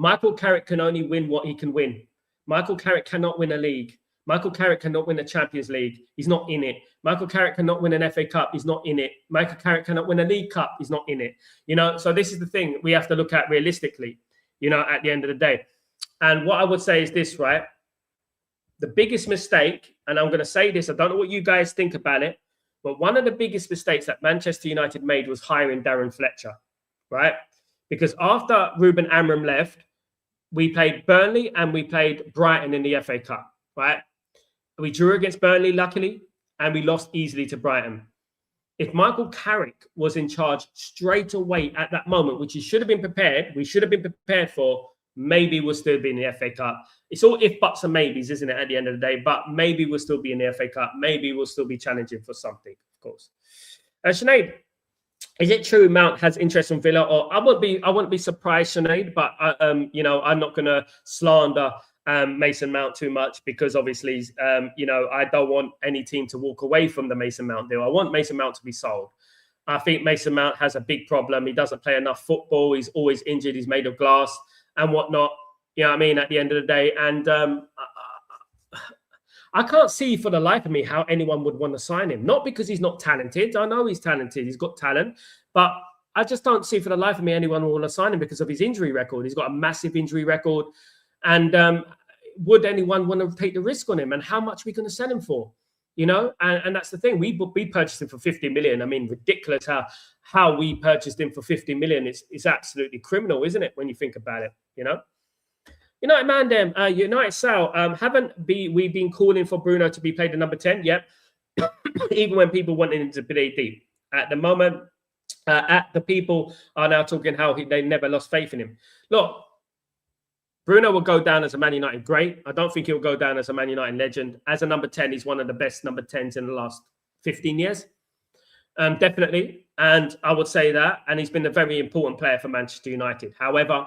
Michael Carrick can only win what he can win. Michael Carrick cannot win a league. Michael Carrick cannot win a Champions League. He's not in it. Michael Carrick cannot win an FA Cup. He's not in it. Michael Carrick cannot win a League Cup. He's not in it. You know, so this is the thing we have to look at realistically, you know, at the end of the day. And what I would say is this, right? The biggest mistake, and I'm going to say this, I don't know what you guys think about it, but one of the biggest mistakes that Manchester United made was hiring Darren Fletcher, right? Because after Ruben Amorim left, we played Burnley and we played Brighton in the FA Cup, right? We drew against Burnley, luckily, and we lost easily to Brighton. If Michael Carrick was in charge straight away at that moment, which we should have been prepared for, maybe we'll still be in the FA Cup. It's all if, buts, and maybes, isn't it, at the end of the day? But maybe we'll still be in the FA Cup. Maybe we'll still be challenging for something, of course. Sinead, is it true Mount has interest in Villa? Or I wouldn't be surprised, Sinead, but you know, I'm not going to slander Mason Mount too much because obviously, you know, I don't want any team to walk away from the Mason Mount deal. I want Mason Mount to be sold. I think Mason Mount has a big problem. He doesn't play enough football. He's always injured. He's made of glass and whatnot. You know what I mean? At the end of the day, and I can't see for the life of me how anyone would want to sign him. Not because he's not talented. I know he's talented. He's got talent. But I just don't see for the life of me anyone would want to sign him because of his injury record. He's got a massive injury record. And would anyone want to take the risk on him? And how much are we going to sell him for? You know? And that's the thing. We purchased him for 50 million. I mean, ridiculous how we purchased him for 50 million. It's absolutely criminal, isn't it, when you think about it, you know? United Man, United Sal, haven't we been calling for Bruno to be played at number 10? Yep. Even when people wanted him to play deep. At the moment, the people are now talking how they never lost faith in him. Look, Bruno will go down as a Man United great. I don't think he'll go down as a Man United legend. As a number 10, he's one of the best number 10s in the last 15 years. Definitely. And I would say that. And he's been a very important player for Manchester United. However,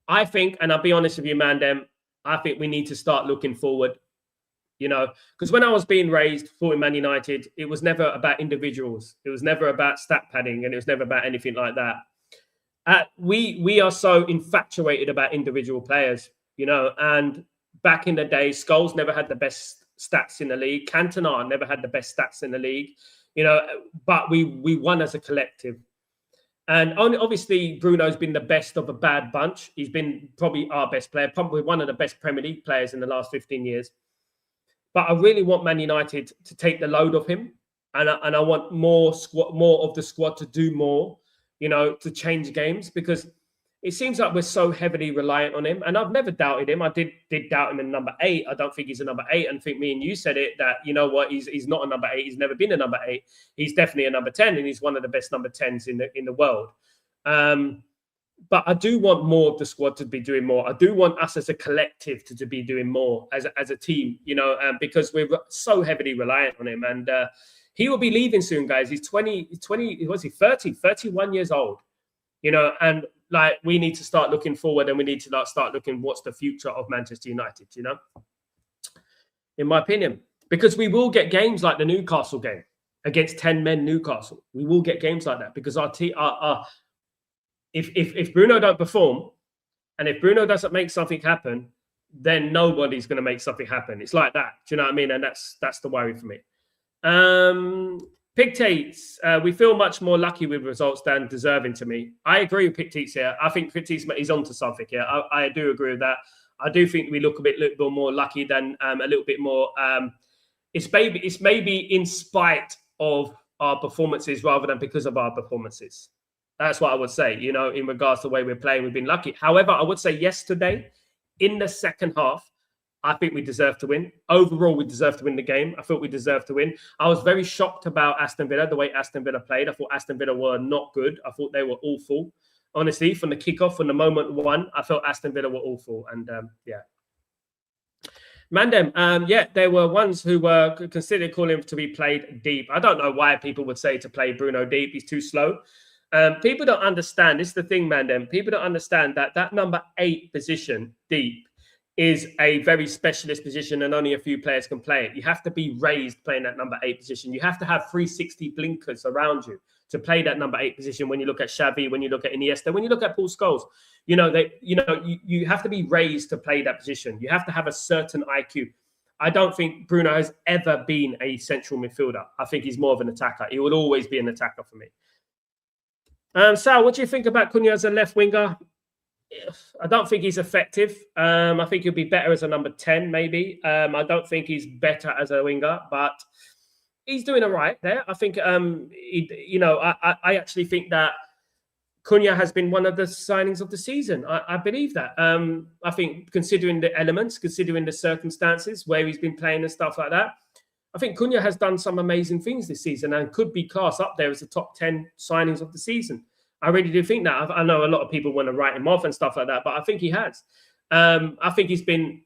I think, and I'll be honest with you, Mandem, I think we need to start looking forward, you know, because when I was being raised for Man United, it was never about individuals. It was never about stat padding, and it was never about anything like that. We are so infatuated about individual players, you know, and back in the day, Scholes never had the best stats in the league. Cantona never had the best stats in the league, you know, but we won as a collective. And obviously, Bruno's been the best of a bad bunch. He's been probably our best player, probably one of the best Premier League players in the last 15 years. But I really want Man United to take the load off him. And I want more of the squad to do more, to change games, because it seems like we're so heavily reliant on him. And I've never doubted him. I did doubt him in number 8. I don't think he's a number 8. And I think me and you said it, that, you know what, he's not a number 8. He's never been a number 8. He's definitely a number 10, and he's one of the best number 10s in the world. But I do want more of the squad to be doing more. I do want us as a collective to be doing more as a team, because we're so heavily reliant on him. And he will be leaving soon, guys. He's 31 years old, and like, we need to start looking forward, and we need to start looking what's the future of Manchester United, in my opinion, because we will get games like the Newcastle game against 10 men Newcastle. We will get games like that because our team, if Bruno don't perform, and if Bruno doesn't make something happen, then nobody's going to make something happen. It's like that. Do you know what I mean? And that's the worry for me. Pictates, we feel much more lucky with results than deserving to me. I agree with Pictates here. I think Pictates is onto something here. I do agree with that. I do think we look a little bit more lucky than a little bit more. It's maybe in spite of our performances rather than because of our performances. That's what I would say, in regards to the way we're playing, we've been lucky. However, I would say yesterday, in the second half, I think we deserve to win. Overall, we deserve to win the game. I thought we deserved to win. I was very shocked about Aston Villa, the way Aston Villa played. I thought Aston Villa were not good. I thought they were awful. Honestly, from the kickoff, from the moment one, I felt Aston Villa were awful. And Mandem, there were ones who were considered calling to be played deep. I don't know why people would say to play Bruno deep. He's too slow. People don't understand. This is the thing, Mandem. People don't understand that number 8 position, deep, is a very specialist position, and only a few players can play it. You have to be raised playing that number 8 position. You have to have 360 blinkers around you to play that number 8 position. When you look at Xavi, when you look at Iniesta, when you look at Paul Scholes, you have to be raised to play that position. You have to have a certain IQ. I don't think Bruno has ever been a central midfielder. I think he's more of an attacker. He will always be an attacker for me. Sal, what do you think about Cunha as a left winger? I don't think he's effective. I think he'll be better as a number 10, maybe. I don't think he's better as a winger, but he's doing all right there. I think, I actually think that Cunha has been one of the signings of the season. I believe that. I think considering the elements, considering the circumstances, where he's been playing and stuff like that, I think Cunha has done some amazing things this season and could be classed up there as the top 10 signings of the season. I really do think that. I know a lot of people want to write him off and stuff like that, but I think he has. I think he's been,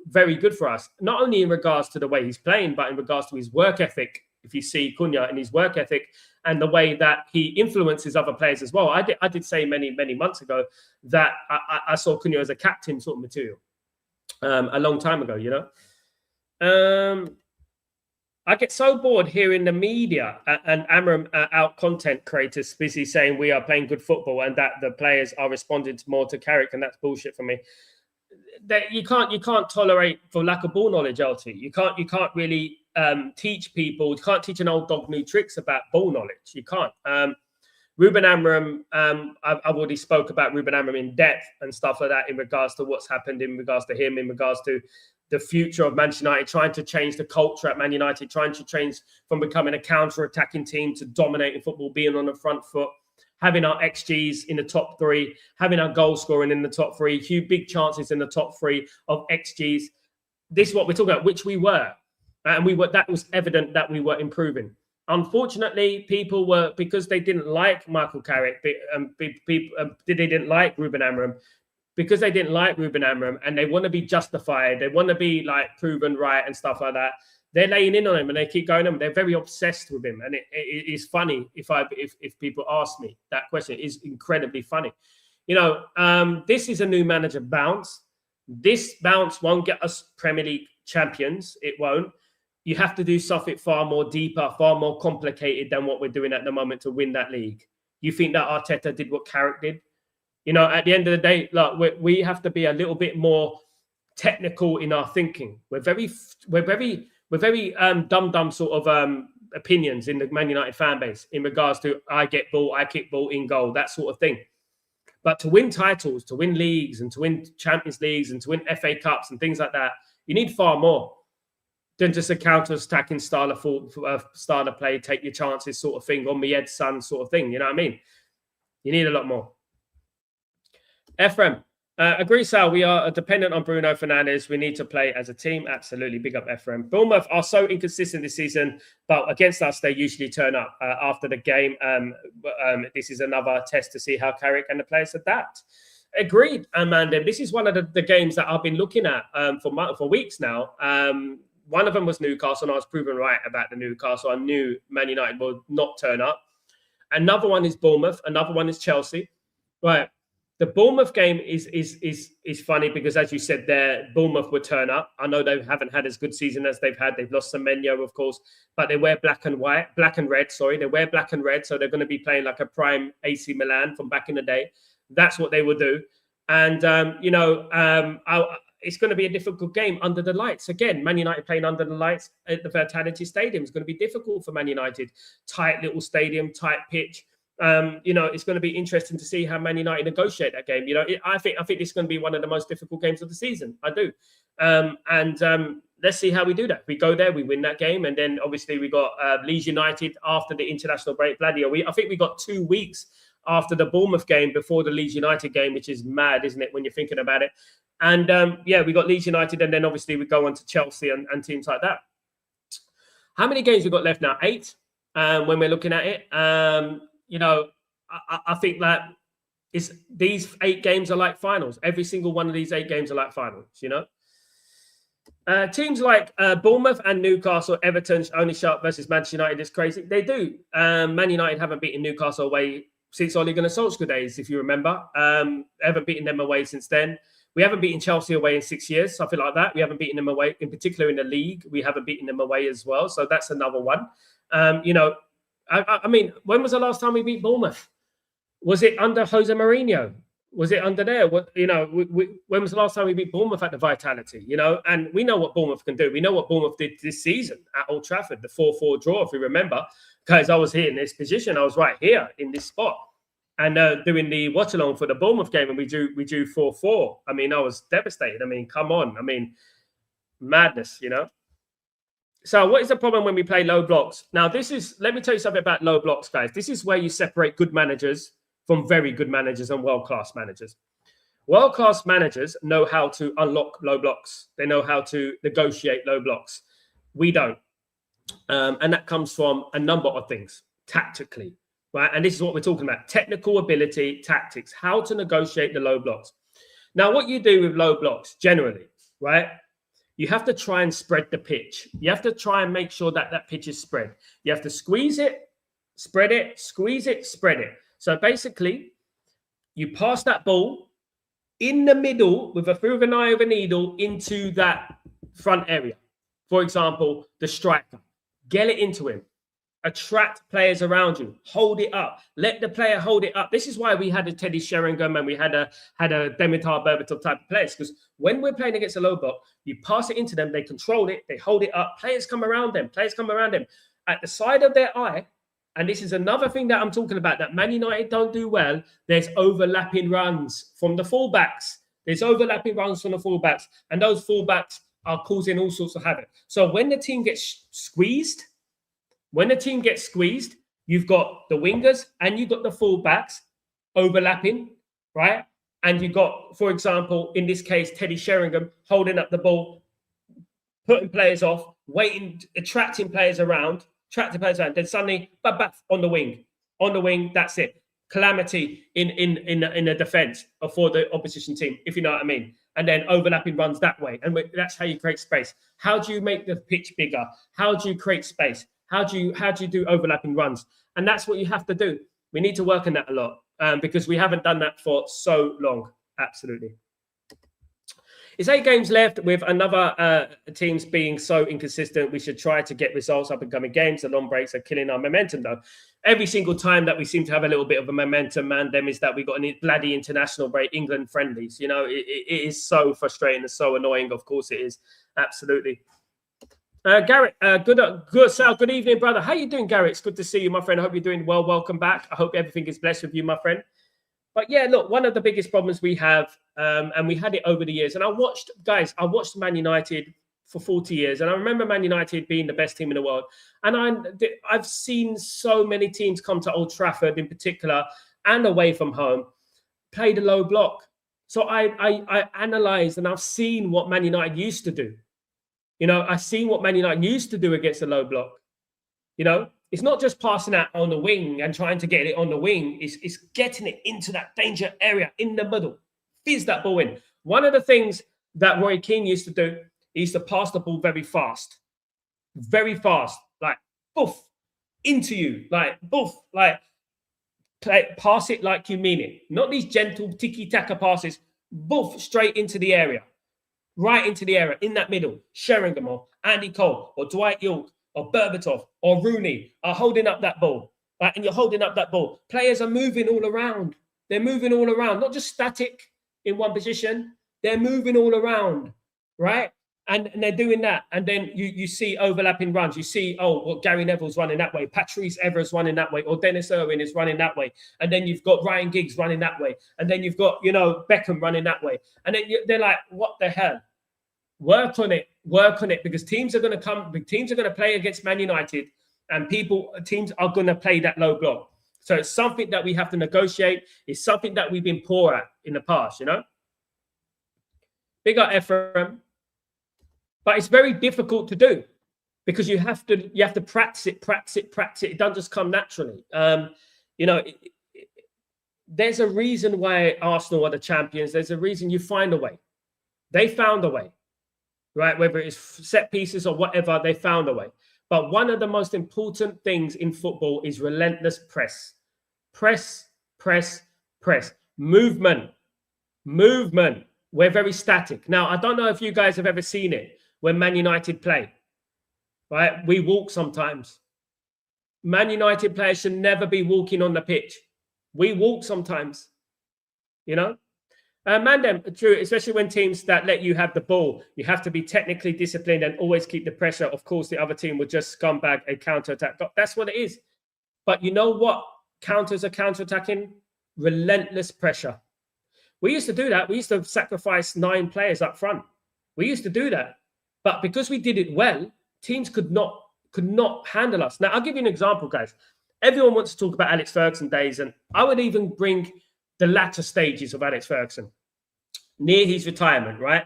very good for us, not only in regards to the way he's playing, but in regards to his work ethic. If you see Cunha and his work ethic and the way that he influences other players as well. I did say many, many months ago that I saw Cunha as a captain sort of material a long time ago, I get so bored hearing the media and Amram out content creators busy saying we are playing good football and that the players are responding more to Carrick, and that's bullshit for me. That you can't tolerate for lack of ball knowledge, LT. You can't really teach people. You can't teach an old dog new tricks about ball knowledge. You can't. Ruben Amram, I've already spoke about Ruben Amram in depth and stuff like that in regards to what's happened, in regards to him, in regards to the future of Manchester United, trying to change the culture at Man United, trying to change from becoming a counter-attacking team to dominating football, being on the front foot, having our XGs in the top 3, having our goal scoring in the top 3, huge big chances in the top 3 of XGs. This is what we're talking about, which we were. And that was evident that we were improving. Unfortunately, people were, because they didn't like Michael Carrick, they didn't like Ruben Amram, because they didn't like Ruben Amram and they want to be justified, they want to be like proven right and stuff like that. They're laying in on him and they keep going on. They're very obsessed with him, and it is funny if people ask me that question. It is incredibly funny. This is a new manager bounce. This bounce won't get us Premier League champions. It won't. You have to do something far more deeper, far more complicated than what we're doing at the moment to win that league. You think that Arteta did what Carrick did? At the end of the day, we have to be a little bit more technical in our thinking. We're very dumb sort of opinions in the Man United fan base in regards to I get ball, I kick ball in goal, that sort of thing. But to win titles, to win leagues and to win Champions Leagues and to win FA Cups and things like that, you need far more. than just a counter-attacking style of play, take your chances sort of thing, on the head, son sort of thing. You know what I mean? You need a lot more. Ephraim, agree, Sal. We are dependent on Bruno Fernandes. We need to play as a team. Absolutely. Big up, Ephraim. Bournemouth are so inconsistent this season, but against us, they usually turn up after the game. This is another test to see how Carrick and the players adapt. Agreed, Amanda. This is one of the games that I've been looking at for weeks now. One of them was Newcastle, and I was proven right about the Newcastle. I knew Man United will not turn up. Another one is Bournemouth. Another one is Chelsea. Right. The Bournemouth game is funny because, as you said there, Bournemouth would turn up. I know they haven't had as good season as they've had. They've lost Semenyo, of course, but they wear black and red. Sorry, they wear black and red, so they're going to be playing like a prime AC Milan from back in the day. That's what they will do. And, it's going to be a difficult game under the lights. Again, Man United playing under the lights at the Vitality Stadium is going to be difficult for Man United. Tight little stadium, tight pitch. It's going to be interesting to see how Man United negotiate that game. I think it's going to be one of the most difficult games of the season. I do. Let's see how we do that. We go there, we win that game. And then obviously we got Leeds United after the international break. I think we got 2 weeks after the Bournemouth game before the Leeds United game, which is mad, isn't it, when you're thinking about it? And we got Leeds United, and then obviously we go on to Chelsea and teams like that. How many games we got left now? 8 when we're looking at it. I think that these 8 games are like finals. Every single one of these 8 games are like finals, Teams like Bournemouth and Newcastle, Everton only sharp versus Manchester United is crazy. They do. Man United haven't beaten Newcastle away since Ole Gunnar Solskjaer days, if you remember. Haven't beaten them away since then. We haven't beaten Chelsea away in 6 years, something like that. We haven't beaten them away, in particular in the league. We haven't beaten them away as well. So that's another one. I mean, when was the last time we beat Bournemouth? Was it under Jose Mourinho? Was it under there? When was the last time we beat Bournemouth at the Vitality? And we know what Bournemouth can do. We know what Bournemouth did this season at Old Trafford, the 4-4 draw, if we remember. Guys, I was here in this position. I was right here in this spot. And doing the watch-along for the Bournemouth game, and we drew 4-4. I mean, I was devastated. I mean, come on. I mean, madness, So what is the problem when we play low blocks? Now, let me tell you something about low blocks, guys. This is where you separate good managers from very good managers and world-class managers. World-class managers know how to unlock low blocks. They know how to negotiate low blocks. We don't. And that comes from a number of things, tactically. Right, and this is what we're talking about: technical ability, tactics, how to negotiate the low blocks. Now, what you do with low blocks generally, right? You have to try and spread the pitch. You have to try and make sure that that pitch is spread. You have to squeeze it, spread it, squeeze it, spread it. So basically, you pass that ball in the middle with through an eye of a needle into that front area. For example, the striker. Get it into him. Attract players around you. Hold it up. Let the player hold it up. This is why we had a Teddy Sheringham and we had a Dimitar Berbatov type of players. Because when we're playing against a low block, you pass it into them, they control it, they hold it up. Players come around them. At the side of their eye, and this is another thing that I'm talking about that Man United don't do well, there's overlapping runs from the fullbacks. And those fullbacks are causing all sorts of havoc. So when the team gets squeezed, you've got the wingers and you've got the fullbacks overlapping, right? And you've got, for example, in this case, Teddy Sheringham holding up the ball, putting players off, attracting players around, then suddenly, on the wing, that's it. Calamity in the defense for the opposition team, if you know what I mean. And then overlapping runs that way. And that's how you create space. How do you make the pitch bigger? How do you create space? How do you do overlapping runs? And that's what you have to do. We need to work on that a lot because we haven't done that for so long. Absolutely. It's 8 games left with another teams being so inconsistent. We should try to get results up and coming games. The long breaks are killing our momentum, though. Every single time that we seem to have a little bit of a momentum, man, is that we got a bloody international break, England friendlies. It is so frustrating and so annoying. Of course it is. Absolutely. Garrett, good Sal. Good evening, brother. How you doing, Garrett? It's good to see you, my friend. I hope you're doing well. Welcome back. I hope everything is blessed with you, my friend. But yeah, look, one of the biggest problems we have, and we had it over the years. And I watched Man United for 40 years. And I remember Man United being the best team in the world. And I've seen so many teams come to Old Trafford in particular and away from home, play the low block. So I analysed and I've seen what Man United used to do. You know, I've seen what Man United used to do against the low block. You know, it's not just passing out on the wing and trying to get it on the wing. It's getting it into that danger area in the middle. Fizz that ball in. One of the things that Roy Keane used to do, he used to pass the ball very fast, like boof, into you, like boof, like pass it like you mean it. Not these gentle tiki-taka passes, boof, straight into the area, right into the area, in that middle. Sheringham or Andy Cole or Dwight York or Berbatov or Rooney are holding up that ball, right? And you're holding up that ball. Players are moving all around. They're moving all around, not just static in one position. They're moving all around, right? And they're doing that. And then you see overlapping runs. You see, Gary Neville's running that way. Patrice Evra's running that way. Or Dennis Irwin is running that way. And then you've got Ryan Giggs running that way. And then you've got, Beckham running that way. And then they're like, what the hell? Work on it, because teams are going to play against Man United, and teams are going to play that low block. So it's something that we have to negotiate. It's something that we've been poor at in the past, Big up Ephraim. But it's very difficult to do because you have to practice it. It doesn't just come naturally. There's a reason why Arsenal are the champions. There's a reason you find a way. They found a way. Right, whether it's set pieces or whatever, they found a way. But one of the most important things in football is relentless press. Press. Movement. We're very static. Now, I don't know if you guys have ever seen it when Man United play. Right? We walk sometimes. Man United players should never be walking on the pitch. We walk sometimes. Mandem, true, especially when teams that let you have the ball, you have to be technically disciplined and always keep the pressure. Of course, the other team would just scumbag a counter-attack. That's what it is. But you know what counters are counter-attacking? Relentless pressure. We used to do that. We used to sacrifice 9 players up front. We used to do that. But because we did it well, teams could not handle us. Now, I'll give you an example, guys. Everyone wants to talk about Alex Ferguson days, and I would even bring the latter stages of Alex Ferguson, near his retirement, right?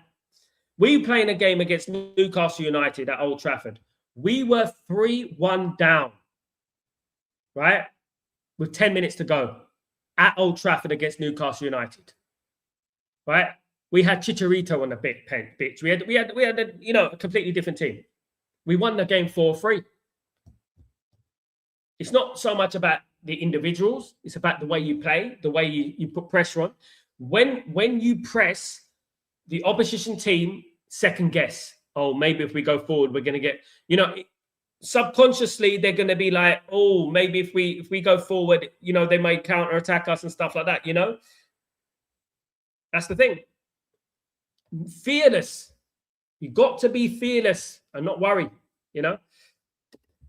We were playing a game against Newcastle United at Old Trafford. We were 3-1 down, right? With 10 minutes to go at Old Trafford against Newcastle United, right? We had Chicharito on the pitch. We had a completely different team. We won the game 4-3. It's not so much about the individuals, it's about the way you play, the way you put pressure on. When you press, the opposition team second guess. Oh, maybe if we go forward, we're going to get, subconsciously they're going to be like, oh, maybe if we go forward, they might counter attack us and stuff like that. That's the thing. Fearless. You got to be fearless and not worry.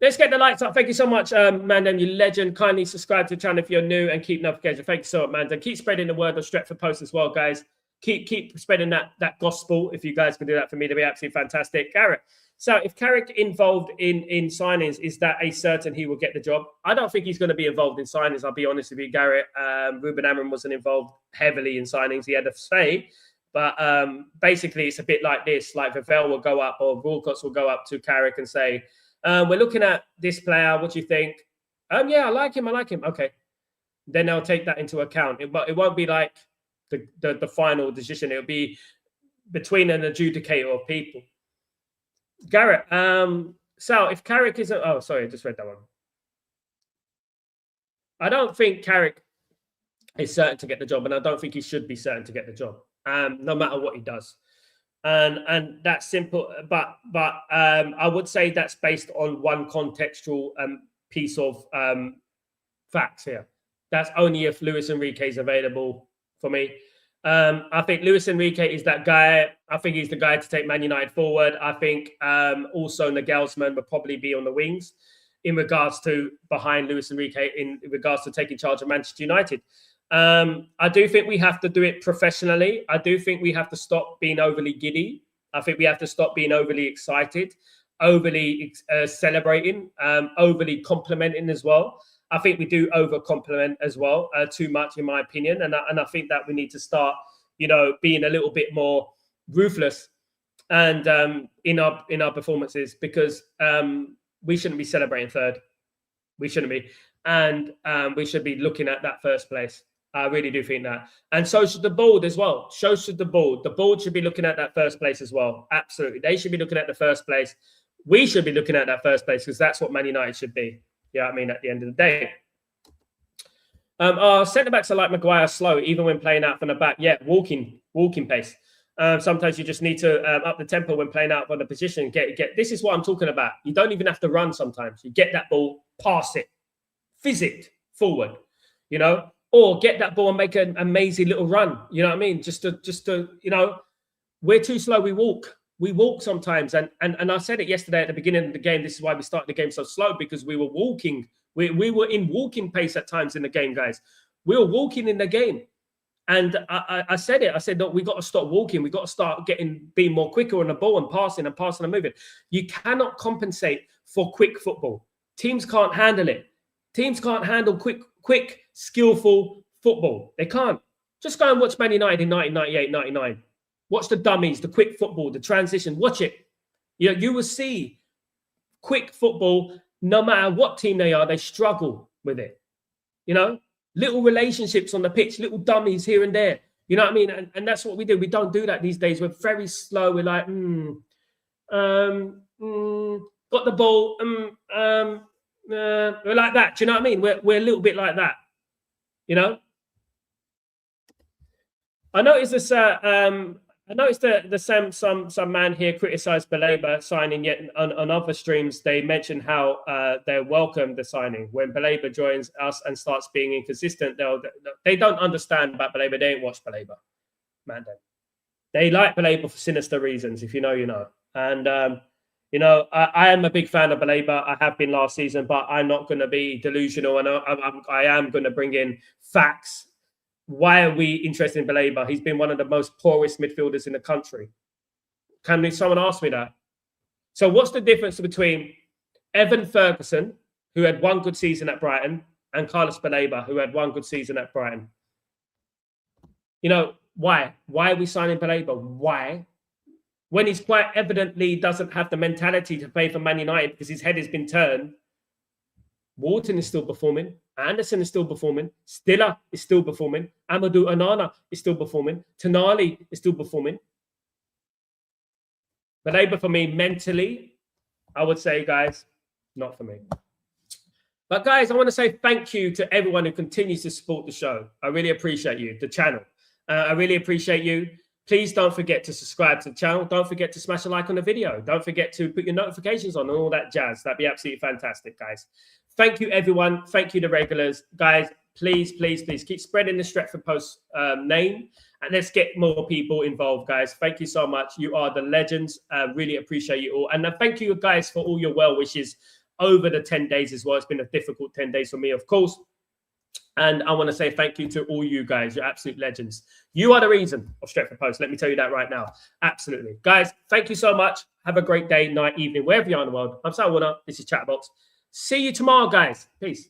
Let's get the lights up. Thank you so much, Mandem, you legend. Kindly subscribe to the channel if you're new and keep notifications. Thank you so much, Mandem. Keep spreading the word on Stretford Post as well, guys. Keep spreading that gospel. If you guys can do that for me, that'd be absolutely fantastic. Carrick. So if Carrick involved in signings, is that a certain he will get the job? I don't think he's going to be involved in signings. I'll be honest with you, Garrett. Ruben Amorim wasn't involved heavily in signings. He had a say. But basically, it's a bit like this. Like Vavell will go up or Wilcox will go up to Carrick and say, we're looking at this player. What do you think? Yeah, I like him. Okay. Then they'll take that into account. But it won't be like the final decision. It'll be between an adjudicator of people. Garrett, Sal, if Carrick isn't... Oh, sorry, I just read that one. I don't think Carrick is certain to get the job, and I don't think he should be certain to get the job, no matter what he does. And that's simple, but I would say that's based on one contextual piece of facts here. That's only if Luis Enrique is available for me. I think Luis Enrique is that guy. I think he's the guy to take Man United forward. I think also Nagelsmann would probably be on the wings in regards to behind Luis Enrique in regards to taking charge of Manchester United. I do think we have to do it professionally. I do think we have to stop being overly giddy I think we have to stop being overly excited, overly celebrating, overly complimenting as well. I think we do over compliment as well, too much in my opinion. And I think that we need to start, being a little bit more ruthless and in our performances, because we shouldn't be celebrating third. We shouldn't be. And we should be looking at that first place. I really do think that. And so should the board as well. So should the board. The board should be looking at that first place as well. Absolutely. They should be looking at the first place. We should be looking at that first place, because that's what Man United should be. You know what I mean? At the end of the day. Our centre-backs are like Maguire, slow, even when playing out from the back. Yeah, walking pace. Sometimes you just need to up the tempo when playing out from the position. Get. This is what I'm talking about. You don't even have to run sometimes. You get that ball, pass it, fizz it forward, or get that ball and make an amazing little run. You know what I mean? Just to we're too slow. We walk sometimes. And I said it yesterday at the beginning of the game. This is why we started the game so slow, because we were walking. We were in walking pace at times in the game, guys. We were walking in the game. And I said it. I said, no, we got to stop walking. We got to start being more quicker on the ball and passing and moving. You cannot compensate for quick football. Teams can't handle it. Teams can't handle quick, skillful football. They can't. Just go and watch Man United in 1998, 99. Watch the dummies, the quick football, the transition. Watch it. You will see quick football, no matter what team they are, they struggle with it. Little relationships on the pitch, little dummies here and there. You know what I mean? And that's what we do. We don't do that these days. We're very slow. We're like, got the ball. We're like that. Do you know what I mean? We're a little bit like that. I noticed this. I noticed that some man here criticised Baleba signing, yet on other streams they mentioned how they welcome the signing. When Baleba joins us and starts being inconsistent, they don't understand about Baleba. They ain't watched Baleba, man. They like Baleba for sinister reasons. If you know, you know. And I am a big fan of Baleba. I have been last season, but I'm not going to be delusional, and I am going to bring in facts. Why are we interested in Baleba? He's been one of the most poorest midfielders in the country. Can someone ask me that? So what's the difference between Evan Ferguson, who had one good season at Brighton, and Carlos Baleba, who had one good season at Brighton? Why? Why are we signing Baleba? Why? When he's quite evidently doesn't have the mentality to play for Man United because his head has been turned. Wharton is still performing. Anderson is still performing. Stiller is still performing. Amadou Onana is still performing. Tonali is still performing. Baleba for me, mentally, I would say, guys, not for me. But guys, I want to say thank you to everyone who continues to support the show. I really appreciate you, the channel. I really appreciate you. Please don't forget to subscribe to the channel. Don't forget to smash a like on the video. Don't forget to put your notifications on and all that jazz. That'd be absolutely fantastic, guys. Thank you, everyone. Thank you, the regulars. Guys, please, please, please keep spreading the Stretford Post name, and let's get more people involved, guys. Thank you so much. You are the legends. Really appreciate you all. And thank you, guys, for all your well wishes over the 10 days as well. It's been a difficult 10 days for me, of course. And I want to say thank you to all you guys. You're absolute legends. You are the reason of Stretford Post. Let me tell you that right now. Absolutely. Guys, thank you so much. Have a great day, night, evening, wherever you are in the world. I'm Sal Warner. This is Chatterbox. See you tomorrow, guys. Peace.